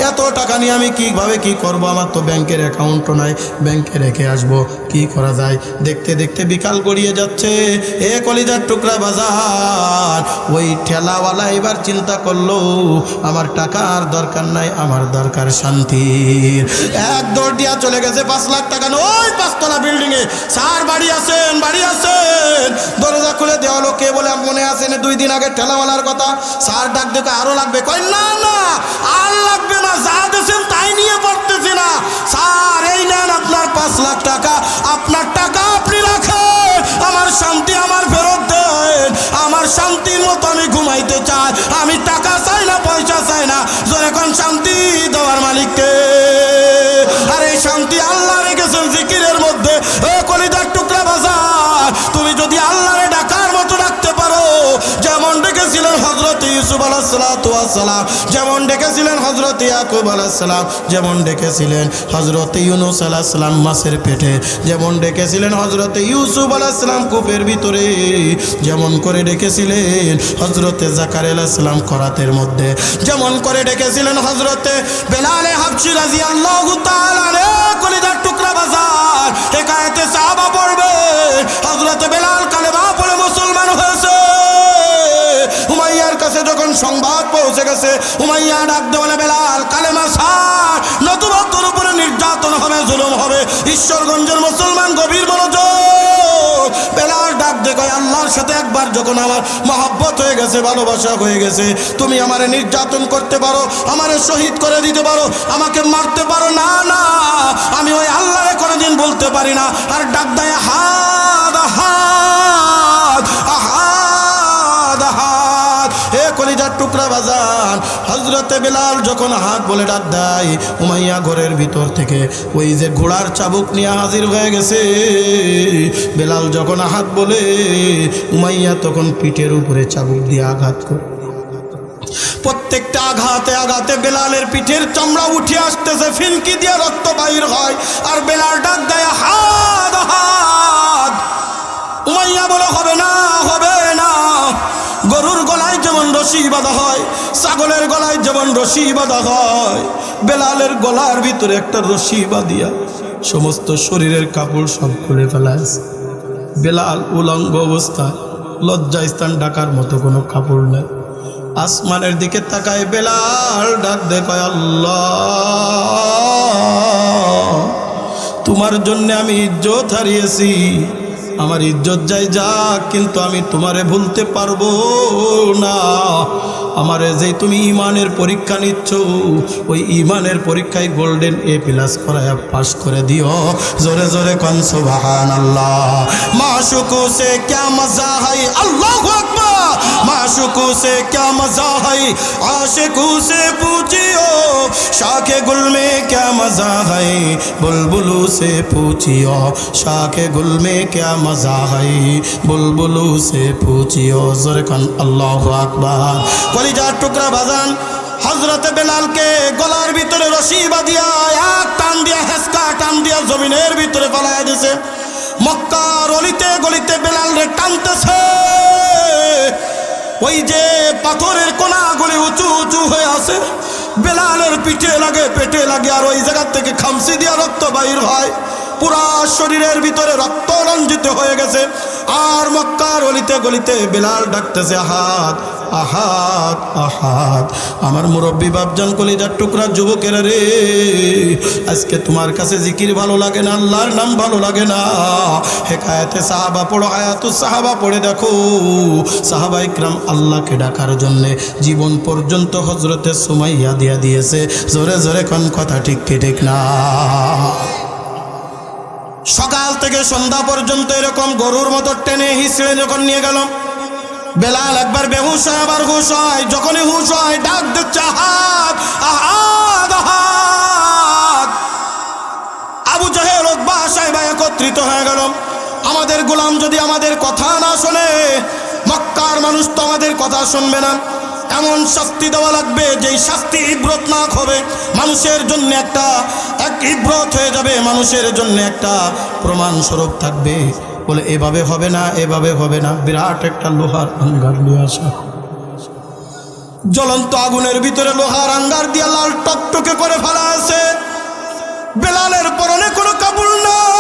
Speaker 1: এত টাকা নিয়ে আমি কিভাবে কি করব, আমার তো ব্যাংকের অ্যাকাউন্টও নাই, ব্যাংকে রেখে আসবো, কি করা যায়। দেখতে দেখতে বিকাল গড়িয়ে যাচ্ছে। এ কলিজার টুকরা বাজার, ওই ঠেলাওয়ালা এবার চিন্তা করলো, আমার টাকার দরকার নাই, আমার দরকার শান্তির। এক দৌড় দিয়া চলে গেছে 5 লাখ টাকা ওই 5তলা বিল্ডিং এ। স্যার বাড়ি আছেন, বাড়ি আছেন। দরজা খুলে দেওয়া হলো। কে বলে মনে আছে না 2 দিন আগে ঠেলাওয়ালার কথা? স্যার ডাক দেখে আরো লাগবে। কই না না আর লাগবে না, যা দেন তাই নিয়ে পড়তেছি না। স্যার এই নেন আপনার 5 লাখ টাকা, আপনার টাকা আপনি রাখেন, আমার শান্তি আমার ফেরত দেন, আমার শান্তির মতো আমি ঘুমাইতে চাই, আমি টাকা চাই না, পয়সা চাই না, যখন শান্তি দেওয়ার মালিককে। আরে শান্তি আল্লাহ রেখেছেন জিকিরের মধ্যে। ও কলিজার টুকরা বাজার, তুমি যদি আল্লাহরে ডাকার মতো ডাকতে পারো, যেমন ডেকেছিলেন হযরত ইউসুফ আলাইহিস সালাতু ওয়াস সালাম, যেমন ডেকেছিলেন হযরত ইয়াকুব আলাইহিস সালাম, যেমন ডেকেছিলেন হযরত ইউনূস আলাইহিস সালাম মাছের পেটে, যেমন ডেকেছিলেন হযরত ইউসুফ আলাইহিস সালাম কূপের ভিতরে, যেমন করে ডেকেছিলেন হযরত জাকারিয়া আলাইহিস সালাম করাতের মধ্যে, যেমন করে ডেকেছিলেন হযরত বেলাল হাবশী রাদিয়াল্লাহু তাআলা কলিজার টুকরা বাজার। হেকায়েতে সাহাবা পড়বে, হযরত বেলাল কালেমা পড়ে মুসলমান হয়েছে। উমাইয়ার কাছে যখন সংবাদ পৌঁছে গেছে, উমাইয়া ডাক দিয়ে বলে, বেলাল কালেমা ছাড়, নতুবা তোর উপরে নির্যাতন হবে, জুলুম হবে। ঈশ্বরগঞ্জের মুসলমান গভীর মনোযোগ। বেলাল ডাক দিয়ে কয়, আল্লাহর সাথে একবার যখন আমার মহব্বত হয়ে গেছে, ভালোবাসা হয়ে গেছে, তুমি আমারে নির্যাতন করতে পারো, আমারে শহীদ করে দিতে পারো, আমাকে মারতে পারো না, না আমি ওই আল্লাহরে কোনোদিন বলতে পারি না। আর ডাক দেয় আহাদ আহাদ আহাদ আহাদ। হে কলিজার টুকরা বাজান, হযরতে বেলাল যখন হাত বলে ডাক দেয়, উমাইয়া ঘরের ভিতর থেকে ওই যে ঘোড়ার চাবুক নিয়ে হাজির হয়ে গেছে। বেলাল যখন হাত বলে, উমাইয়া তখন পিঠের উপরে চাবুক দিয়ে আঘাত করে। প্রত্যেকটা আঘাতে আঘাতে বেলালের পিঠের চামড়া উঠে আসতেছে, ফিনকি দিয়ে রক্ত বাইর হয়। আর বেলাল ডাক দেয় হাত হাত। উমাইয়া বলে, হবে না, হবে না। গরুর গলায় যেমন রশি বাঁধা হয়, ছাগলের গলায় যেমন রশি বাঁধা হয়, বেলালের গলার ভিতরে একটা রশি বাঁধিয়া সমস্ত শরীরের কাপড় সব খুলে ফেলাইছে। বেলাল উলঙ্গ অবস্থায়, লজ্জাস্থান ঢাকার মতো কোনো কাপড় নেই। আসমানের দিকে তাকায় বেলাল, ডাক দেয়, আল্লাহ তোমার জন্য আমি ইজ্জত হারিয়েছি, আমার ইজ্জত যাই যাক, কিন্তু আমি তোমারে ভুলতে পারবো না। আমারে যে তুমি ইমানের পরীক্ষা নিচ্ছ, ওই ইমানের পরীক্ষায় গোল্ডেন A+ করায় পাস করে দিও। জোরে জোরে কন সুবহানাল্লাহ। মাশুকু সে ক্যা মজা है, আল্লাহু আকবার। মাশুকু সে ক্যা মজা है, आशिकू से पूछियो, शाखे गुल में क्या मजा है, बुलबुलू से पूछियो, शाखे गुल में क्या मजा है, बुलबुलू से पूछियो। जोरे कन अल्लाहु আকবার। কলিজার টুকরা বাজান, হযরতে বেলালকে গলার ভিতরে রশি বাঁধিয়া এক টান দিয়া, হেসকা টান দিয়া জমিনের ভিতরে ফেলাইয়া দিয়েছে। মক্কার অলিতে গলিতে বেলাল রে টানতেছে। ওই যে পাথরের কোনাগুলি উঁচু উঁচু হয়ে আছে, বেলালের পিঠে লাগে, পেটে লাগে, আর ওই জায়গা থেকে খামসি দিয়া রক্ত বাইর হয়। পুরা শরীরের ভিতরে রক্ত রঞ্জিত হয়ে গেছে। আর মক্কার অলিতে গলিতে বেলাল ডাকতেছে, আহাদ আহাদ আহাদ। আমার মুরব্বী বাপজান, কলিজার টুকরা যুবকেরা রে, আজকে তোমার কাছে জিকির ভালো লাগে না, আল্লাহর নাম ভালো লাগে না। হেকায়েতে সাহাবা পড়ো, আয়াতুস সাহাবা পড়ে দেখো। সাহাবা ইকরাম আল্লাহকে ডাকার জন্যে জীবন পর্যন্ত হযরতে সুমাইয়া দিয়া দিয়েছে। জোরে জোরে কোন কথা ঠিক কি ঠিক না? সকাল থেকে সন্ধ্যা পর্যন্ত এরকম গরুর মতো টেনে হিসড়ে যখন নিয়ে গেল, বেলাল একবার বেহুশ হয় আবার হুশ হয়। যখনই হুশ হয় ডাক দিচ্ছে আহাদ আহাদ আহাদ। আবু জাহেল উতবা সাহেবা একত্রিত হয়ে গেল। আমাদের গোলাম যদি আমাদের কথা না শোনে, মক্কার মানুষ তো আমাদের কথা শুনবে না। এমন শাস্তি দেওয়া লাগবে যেই শাস্তি ইবরতনাক হবে, মানুষের জন্য এক ইবরত হয়ে যাবে, মানুষের জন্য একটা প্রমাণ স্বরূপ থাকবে। বলে এভাবে হবে না, এভাবে হবে না। বিরাট একটা লোহার আঙ্গার নিয়ে আসা, জ্বলন্ত আগুনের ভিতরে লোহার আঙ্গার দিয়ে লাল টকটকে করে ফেলা আছে। বেলালের পরনে কোনো কাপড় নাই,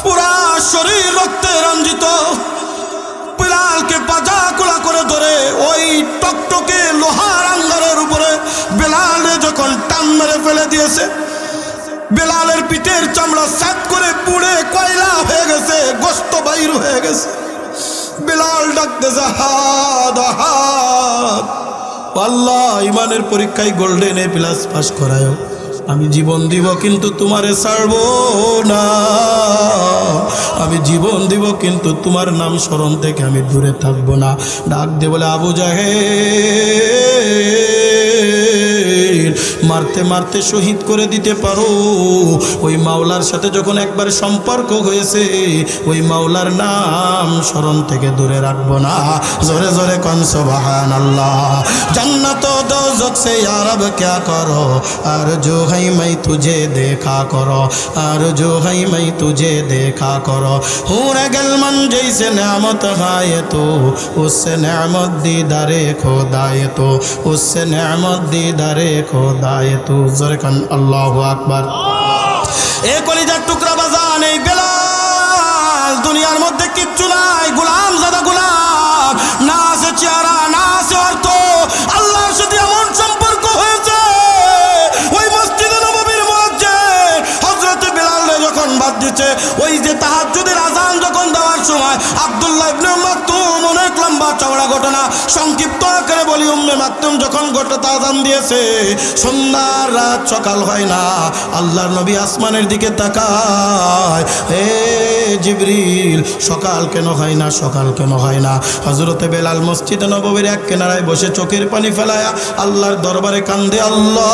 Speaker 1: পুরা শরীর রক্তে রঞ্জিত। বেলালকে পাজা কোলা করে ধরে ওই টকটকে লোহার আঙ্গারের উপরে বেলালে যখন টান মেরে ফেলে দিয়েছে, বেলালের পিঠের চামড়া সাত করে পুড়ে কয়লা হয়ে গেছে, গোশত বাইর হয়ে গেছে। বেলাল ডাকতেছে আহাদ আহাদ। আল্লাহ ইমানের পরীক্ষায় গোল্ডেন এ প্লাস পাস করায়, আমি জীবন দিব কিন্তু তোমারে ছাড়বো না, আমি জীবন দিব কিন্তু তোমার নাম স্মরণ থেকে আমি দূরে থাকবো না। ডাক দে বলে আবু জাহেল, মারতে মারতে শহীদ করে দিতে পারো। ওই মাওলার সাথে যখন একবার সম্পর্ক হয়েছে, ওই মাওলার নাম স্মরণ থেকে দূরে রাখবো না। জোরে জোরে কন সুবহানাল্লাহ। जन्नत व दोज़ख से या रब क्या करो, आरज़ू है मैं तुझे देखा करो, आरज़ू है मैं तुझे देखा करो। हूरे गलमन जैसे नेमत है तो उससे नेमत दीदारे खुदाए तो, उससे नेमत दीदारे खुदाए तो। ज़रकन अल्लाहु अकबर। ए कलिजार टुकड़ा बाजान এই বেলাল, দুনিয়ার মধ্যে কিচ্ছু নাই, গোলাম জাদা গোলাম, না আছে চেহারা না আছে অর্থ। আল্লাহর সাথে এমন সম্পর্ক হয়েছে, ওই মসজিদে নববীর মুয়াজ্জিন হযরত বেলাল যখন বাদ দিচ্ছে, ওই যে তাহাজ্জুদের আযান যখন দেওয়ার সময় আব্দুল্লাহ ইবনে মাকতুম, অনেক লম্বা চওড়া ঘটনা, সংক্ষিপ্ত আকারে বলি, উম্মে মাকতুম যখন ঘটনা আযান দিয়েছে, সন্ধ্যার রাত সকাল হয় না, আল্লাহর নবী আসমানের দিকে তাকায়, হে জিবরিল সকাল কেন হয় না, সকাল কেন হয় না। হযরতে বেলাল মসজিদে নববীর এক কিনারায় বসে চোখের পানি ফেলায়া আল্লাহর দরবারে কান্দে, আল্লাহ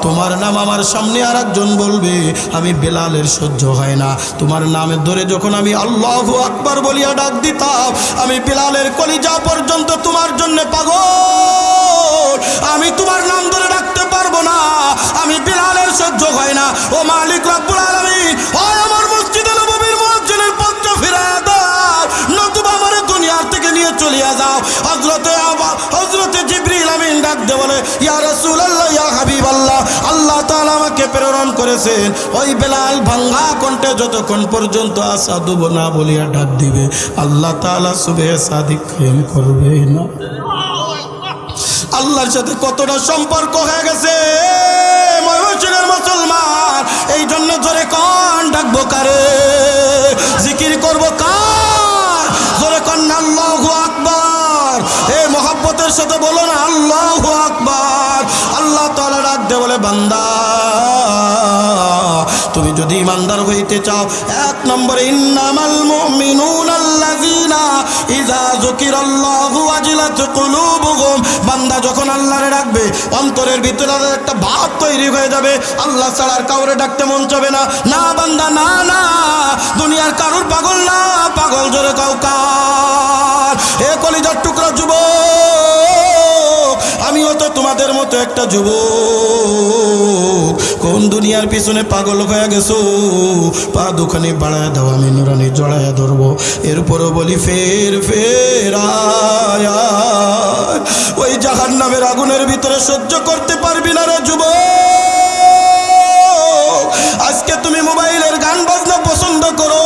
Speaker 1: তোমার নাম আমার সামনে আর একজন বলবে, আমি বেলালের সহ্য হয় না। তোমার নামের ধরে যখন আমি আল্লাহু আকবার বলিয়া ডাক দিতাম, আমি বেলালের কলিজা পর্যন্ত তোমার জন্য পাগল, আমি তোমার নাম ধরে ডাকতে পারবো না, আমি বেলালের সহ্য হয় না। ও মালিক রব্বুল আলামিন, ওই আমার মসজিদে নববীর মুয়াজ্জিনের পথটা ফিরায়া দাও, নতুবা আমারে দুনিয়ার থেকে নিয়ে চলিয়া যাও। হযরতে জিবরিল আমিন ডাক দে বলে, ইয়া রাসূলুল্লাহ, ইয়া হাবিবাল্লাহ, আল্লাহ তাআলা আমাকে প্রেরণ করেছেন ওই বেলাল ভাঙ্গা কণ্ঠে যতক্ষণ পর্যন্ত আসাদু না বলিয়া ডাক দিবে, আল্লাহ তাআলা সুবহে সাদিক কায়েম করবে না। আল্লাহর সাথে কতটা সম্পর্ক হয়ে গেছে ময়মনসিংহের মুসলমান। এই জন্য জোরে কোন ডাকবো কারে, জিকির করবো কার, জোরে কোন আল্লাহু আকবার। এই মহব্বতের সাথে বলো না আল্লাহু আকবার। আল্লাহ তাআলা ডাক দে বলে, বান্দা তুমি যদি ইমানদার হইতে চাও, এক নম্বরে ইন্নামাল মুমিনুনা আল্লাযীনা ইযা যুকিরাল্লাহু ওয়াজিলাত কুলুবুহুম। বান্দা যখন আল্লাহরে ডাকবে, অন্তরের ভিতরে একটা ভাব তৈরি হয়ে যাবে, আল্লাহ ছাড়া আর কাউরে ডাকতে মন চাবে না। না বান্দা না, না দুনিয়ার কারুর পাগল না, পাগল জোরে কাউকার। এ কলিজার টুকরা যুবক, আমিও তো তোমাদের মতো একটা যুবক। কোন দুনিয়ার পিছনে পাগল হয়ে গেছো, পা দুখানি বাড়ায় দাও, আমি নুরানি জড়াইয়া ধরবো। এরপরও বলি ফের ফের আয়, ওই জাহান্নামের আগুনের ভিতরে সহ্য করতে পারবি না রে যুবক। আজকে তুমি মোবাইলের গান বাজনা পছন্দ করো,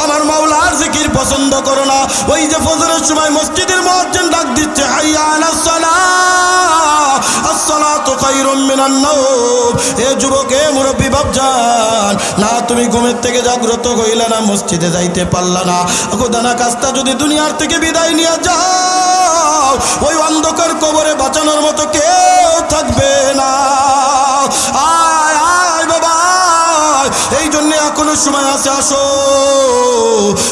Speaker 1: আমার মাওলার জিকির পছন্দ করো না। ওই যে ফজরের সময় মসজিদের মুয়াজ্জিন ডাক দিচ্ছে, হাইয়া আলাস সালাহ, আসসালাতু খায়রুম মিনান নাওম। এ যুবক, এ মুরব্বি বাপজান, না তুমি ঘুমের থেকে জাগ্রত হইলে না, মসজিদে যাইতে পারলা না, খোদানা কাজটা যদি দুনিয়ার থেকে বিদায় নিয়ে যাও, ওই অন্ধকার কবরে বাঁচানোর মতো কেউ থাকবে না। সময় আছে, আসো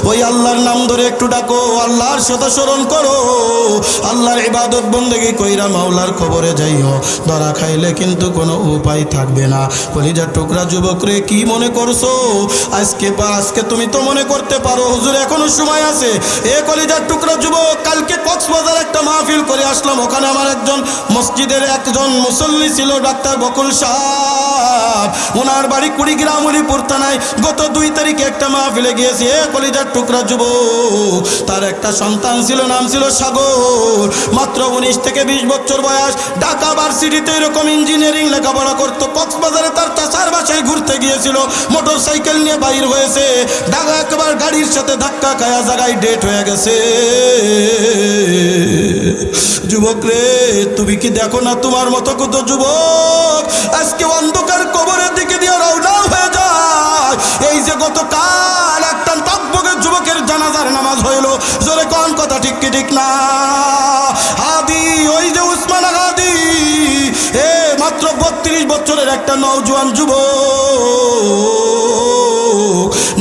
Speaker 1: ওই আল্লাহর নাম ধরে একটু ডাকো, আল্লাহর সাথে স্মরণ করো, আল্লাহর ইবাদত বন্দেগী কইরা মাওলার কবরে যাইও। ধরা খাইলে কিন্তু কোনো উপায় থাকবে না। কলিজার টুকরা যুবক রে, কি মনে করছো আজকে তুমি তো মনে করতে পারো হুজুর এখনো সময় আছে। এ কলিজার টুকরা যুবক, কালকে কক্সবাজার একটা মাহফিল করে আসলাম। ওখানে আমার একজন মসজিদের একজন মুসল্লি ছিল, ডাক্তার বকুল সাহেব। ওনার বাড়ি কুড়িগ্রাম উলিপুর থানায়। গত 2 তারিখে একটা মাহফিলে গিয়েছি। এ কলিজার টুকরা যুবক, তার একটা সন্তান ছিল, নাম ছিল সাগর। মাত্র 19 থেকে 20 বছর বয়স। ঢাকা ভার্সিটিতে এরকম ইঞ্জিনিয়ারিং লেখাপড়া করতো। কক্সবাজারে তার চাচার বাসায় ঘুরতে গিয়েছিল, মোটর সাইকেল নিয়ে বাইর হয়েছে। ঢাকা একবার গাড়ির সাথে ধাক্কা খায়া জায়গায় ডেট হয়ে গেছে। যুবক রে, তুমি কি দেখো না তোমার মতো কত যুবক আজকে অন্ধকার কবরের দিকে দিয়ে রওনা হয়ে যায়। এই যে গতকাল একটা তাকবগের যুবকের জানাজার নামাজ হইল, জোরে কোন কথা ঠিক কি ঠিক না? হাদি, ওই যে উসমান হাদি, এ মাত্র 32 বছরের একটা নওজোয়ান যুবক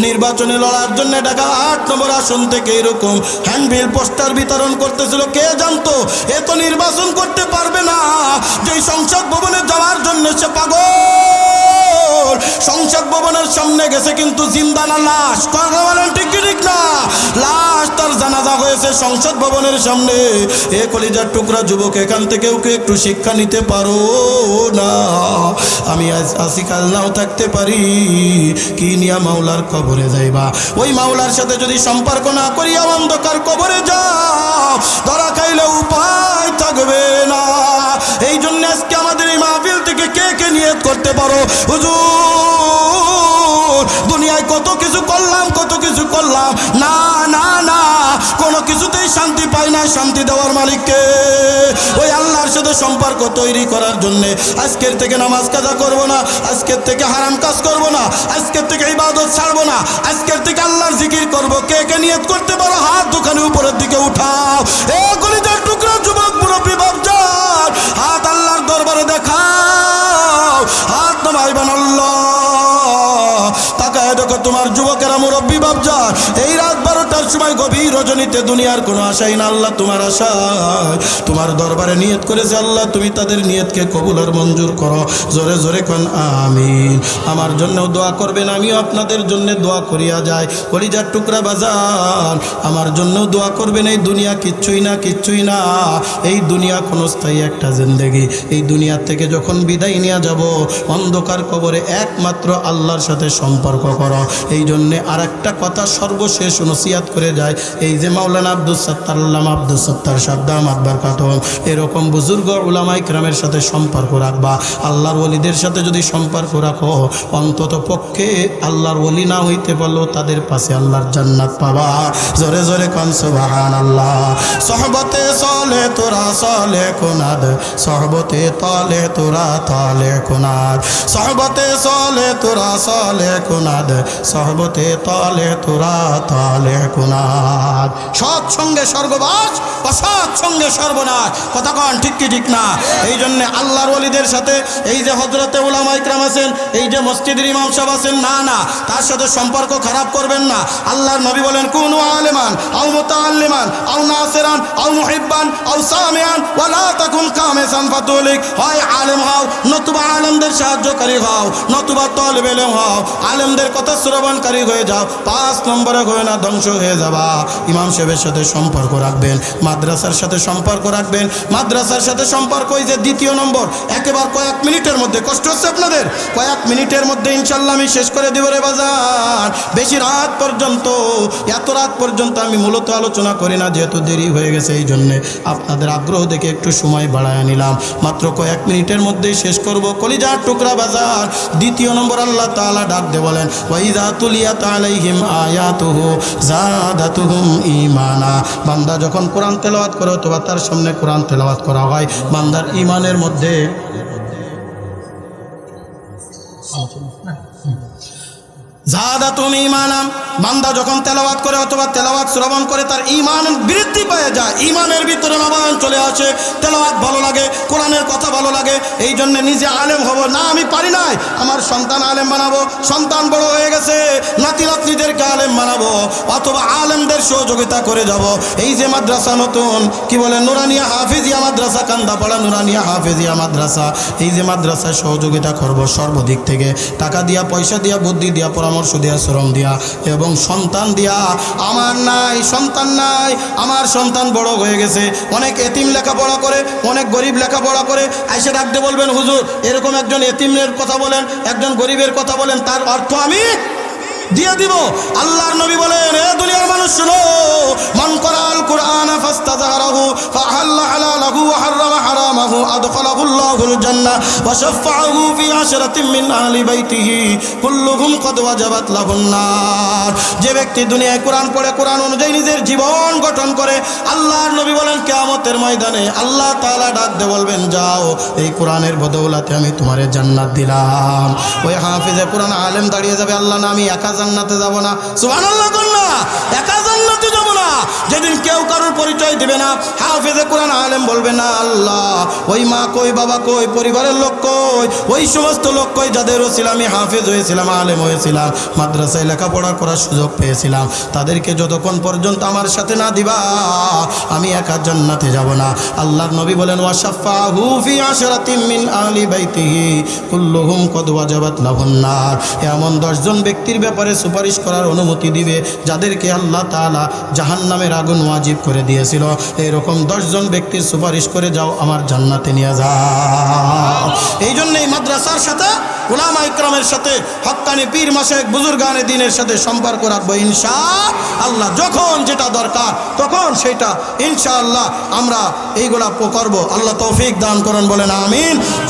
Speaker 1: নির্বাচনে লড়ার জন্য ঢাকা 8 নম্বর আসন থেকে এরকম হ্যান্ডবিল পোস্টার বিতরণ করতেছিল। কে জানতো এ তো নির্বাচন করতে পারবে না। যেই সংসদ ভবনে যাওয়ার জন্য সে পাগল, সংসদ ভবনের সামনে গেছে কিন্তু জিন্দা না লাশ। কথা বলেন ঠিক কি ঠিক না? লাশ, তার জানাজা হয়েছে সংসদ ভবনের সামনে। এ কলিজার টুকরা যুবক, এখান থেকে ওকে একটু শিক্ষা নিতে পারো না? আমি আজ আসি, কাল নাও থাকতে পারি। কি নিয়া মাওলার কবরে যাইবা? ওই মাওলার সাথে যদি সম্পর্ক না করিয়া অন্ধকার কবরে যাও, ধরা খাইলে উপায় থাকবে না। এই জন্য আজকে আমাদের এই মাহফিল থেকে কে কে নিয়ত করতে পারো, হুজুর দুনিয়ায় কত কিছু করলাম, কত কিছু করলাম, না না না, কোনো কিছুতেই শান্তি পাই না। শান্তি দেওয়ার মালিককে, ওই আল্লাহর সাথে সম্পর্ক তৈরি করার জন্যে আজকের থেকে নামাজ কাজা করব না, আজকের থেকে হারাম কাজ করব না, আজকের থেকে ইবাদত ছাড়বো না, আজকের থেকে আল্লাহর জিকির করব। কে কে নিয়ত করতে পারো? হাত দুখানে উপরের দিকে উঠাও। এ কলিজার টুকরা যুবক মুরব্বী বাপজান, হাত আল্লাহর দরবারে দেখাও। হাত নামাইবেন আল্লাহ। তাকায় দেখো তোমার যুবকেরা, মুরব্বী বাপজান, এই রাত 12টার সময় গভীর রজনীতে দুনিয়ার কোনো আশাই না, আল্লাহ তোমার আশায় তোমার দরবারে নিয়ত করেছে। আল্লাহ তুমি তাদের নিয়তকে কবুল আর মঞ্জুর করো। জোরে জোরে কোন আমিন। আমার জন্যও দোয়া করবেন, আমিও আপনাদের জন্য দোয়া করিয়া যাই। কলিজার টুকরা বাজান, আমার জন্যও দোয়া করবেন। এই দুনিয়া কিচ্ছুই না, কিচ্ছুই না। এই দুনিয়া ক্ষণস্থায়ী একটা জিন্দেগি। এই দুনিয়া থেকে যখন বিদায় নিয়ে যাব, অন্ধকার কবরে একমাত্র আল্লাহর সাথে সম্পর্ক করো। এই জন্যে আর একটা কথা সর্বশেষ নসিহাত করে যায়, এই যে মাওলানা আব্দুস সাত্তার, আল্লামা আব্দুস সাত্তার সাদ্দাম আকবর কাতম, এরকম বুজুর্গ উলামায়ে কেরামের সাথে সম্পর্ক রাখবা। আল্লাহর ওলিদের সাথে যদি সম্পর্ক রাখো, অন্তত পক্ষে আল্লাহর ওলি না হইতে পারলেও তাদের পাশে আল্লাহর জান্নাত পাবা। জোরে জোরে কোন সুবহানাল্লাহ। সহবতে সলে তোরা সলে কুনাদ, সহবতে তলে তোরা তলে কুনাদ, সহবতে সলে তোরা সলে কুনাদ, সহবতে তলে তোরা তলে কুনাদ। সৎ সঙ্গে স্বর্গবাস, অসৎ সঙ্গে সর্বনাশ। কথা কন ঠিক কি ঠিক না? এই জন্য আল্লাহর ওলিদের সাথে, এই যে হযরতে উলামায়ে কেরাম আছেন, এই যে মসজিদের ইমাম সাহেব আছেন, না না, তার সাথে সম্পর্ক খারাপ করবেন না। আল্লাহর নবী বলেন, কুনু আলিমান আও মুতাআল্লিমান আও নাসিরান আও মুহিব্বান আও সামিআন ওয়া লা তাকুন কামিসান ফাতুলিক। হয় আলেম হও, নতুবা আলেমদের সাহায্যকারী হও, নতুবা তালিবে ইলম হও, আলেমদের কথা শ্রবণকারী হয়ে যাও। 5 নম্বরে হয়ে না ধ্বংস হয়ে যাবা। ইমাম সাহেবের সাথে সম্পর্ক রাখবেন, মাদ্রাসার সাথে সম্পর্ক রাখবেন। মাদ্রাসার সাথে সম্পর্ক, এই যে 2 নম্বর, একেবারে কয়েক মিনিটের মধ্যে, কষ্ট হচ্ছে আপনাদের, কয়েক মিনিটের মধ্যে ইনশাল্লাহ আমি শেষ করে দিব রে বাজার। বেশি রাত পর্যন্ত, এত রাত পর্যন্ত আমি মূলত আলোচনা করি না, যেহেতু দেরি হয়ে গেছে। এই জন্যে আপনাদের আগ্রহ দেখে একটু সময় বাড়ায় নিলাম। মাত্র কয়েক মিনিটের মধ্যেই শেষ করব। কলিজার টুকরা বাজার, 2 নম্বর আল্লাহ তাআলা ডাক দিয়ে বলেন, ওয়াইযা তুলিয়াত আলাইহিম আয়াতুহু যাদাতুহুম ঈমানা। বান্দা যখন কোরআন তেলাওয়াত করে, অথবা তার সামনে কোরআন তেলাওয়াত করা হয়, বান্দার ঈমানের মধ্যে জাদাতুম ঈমানাম, বান্দা যখন তেলাওয়াত করে অথবা তেলাওয়াত শ্রবণ করে তার ঈমান বৃদ্ধি পেয়ে যায়, ঈমানের ভিতরে নবায়ন চলে আসে, তেলাওয়াত ভালো লাগে, কোরআনের কথা ভালো লাগে। এই জন্য নিজে আলেম হব না, আমি পারি নাই, আমার সন্তান আলেম বানাবো, সন্তান বড় হয়ে গেছে নাতি নাতনিদেরকে আলেম বানাবো, অথবা আলেমদের সহযোগিতা করে যাব। এই যে মাদ্রাসা নতুন কি বলে নুরানিয়া হাফিজিয়া মাদ্রাসা, কান্দাপাড়া নুরানিয়া হাফিজিয়া মাদ্রাসা, এই যে মাদ্রাসায় সহযোগিতা করব সর্বদিক থেকে, টাকা দিয়া, পয়সা দিয়া, বুদ্ধি দিয়া, পরামর্শ দিয়া, শ্রম দিয়া এবং সন্তান দিয়া। আমার নাই সন্তান নাই, আমার সন্তান বড় হয়ে গেছে, অনেক এতিম লেখাপড়া করে, অনেক গরিব লেখাপড়া করে, এসে ডাকতে বলবেন হুজুর এরকম একজন এতিমের কথা বলেন, একজন গরিবের কথা বলেন, তার অর্থ আমি দিয়ে দিব। আল্লাহর নবী বলেন, এ দুনিয়ার মানুষ শুনো, মান করাল কুরআন ফাস্তাযহারাহু ফাহাল্লা হালালাহু ওয়া হারামা হারামাহু আদখালাহুল্লাহুল জান্নাহ ওয়া শাফাআহু ফি আশরাতিন মিন আহলি বাইতিহি কুল্লুহুম কদ ওয়াজাবাত লাহুন নার। যে ব্যক্তি দুনিয়ায় কোরআন পড়ে, কোরআন অনুযায়ী নিজের জীবন গঠন করে, আল্লাহর নবী বলেন কিয়ামতের ময়দানে আল্লাহ তাআলা ডাক দিয়ে বলবেন, যাও এই কোরআনের বদৌলতে আমি তোমারে জান্নাত দিলাম। ওই হাফেজে কোরআন আলেম দাঁড়িয়ে যাবে, আল্লাহ না আমি একা জান্নাতে যাব না, সুবহানাল্লাহ কন্যা, একা জান্নাতে যাব না। যেদিন কেউ কারোর পরিচয় দিবে না, হাফেজে কোরআন আলেম বলবে না আল্লাহ ওই মা কই, বাবা কই, পরিবারের লোক কই, ওই সমস্ত লোক কই যাদের ওসিলা আমি হাফেজ হয়েছিলাম, আলেম হয়েছিলাম, মাদ্রাসায় লেখাপড়া করার সুযোগ পেয়েছিলাম, তাদেরকে যতক্ষণ পর্যন্ত আমার সাথে না দিবা আমি একা জান্নাতে যাব না। আল্লাহর নবী বলেন, ওয়াশাফাহু ফি আশরাতিন মিন আহলি বাইতিহি কুল্লুহুম কদ ওয়াজাবাত লাহুন নার। এমন 10 জন ব্যক্তির ব্যাপারে সুপারিশ করার অনুমতি দিবে যাদেরকে আল্লাহ তাআলা জাহান্নামের আগুন ওয়াজিব করে দিয়েছিল। এরকম 10 জন ব্যক্তির সুপারিশ করে যাও আমার জান্নাতে নিয়ে যাও। এই জন্যই মাদ্রাসার সাথে, উলামা ইকরামের সাথে, হক্কানি পীর মাশায়েখ বুজুর্গানে দ্বীনের সাথে সম্পর্ক রাখবো ইনশাআল্লাহ। যখন যেটা দরকার তখন সেটা ইনশাআল্লাহ আমরা এইগুলা করবো। আল্লাহ তৌফিক দান করুন, বলেন আমিন।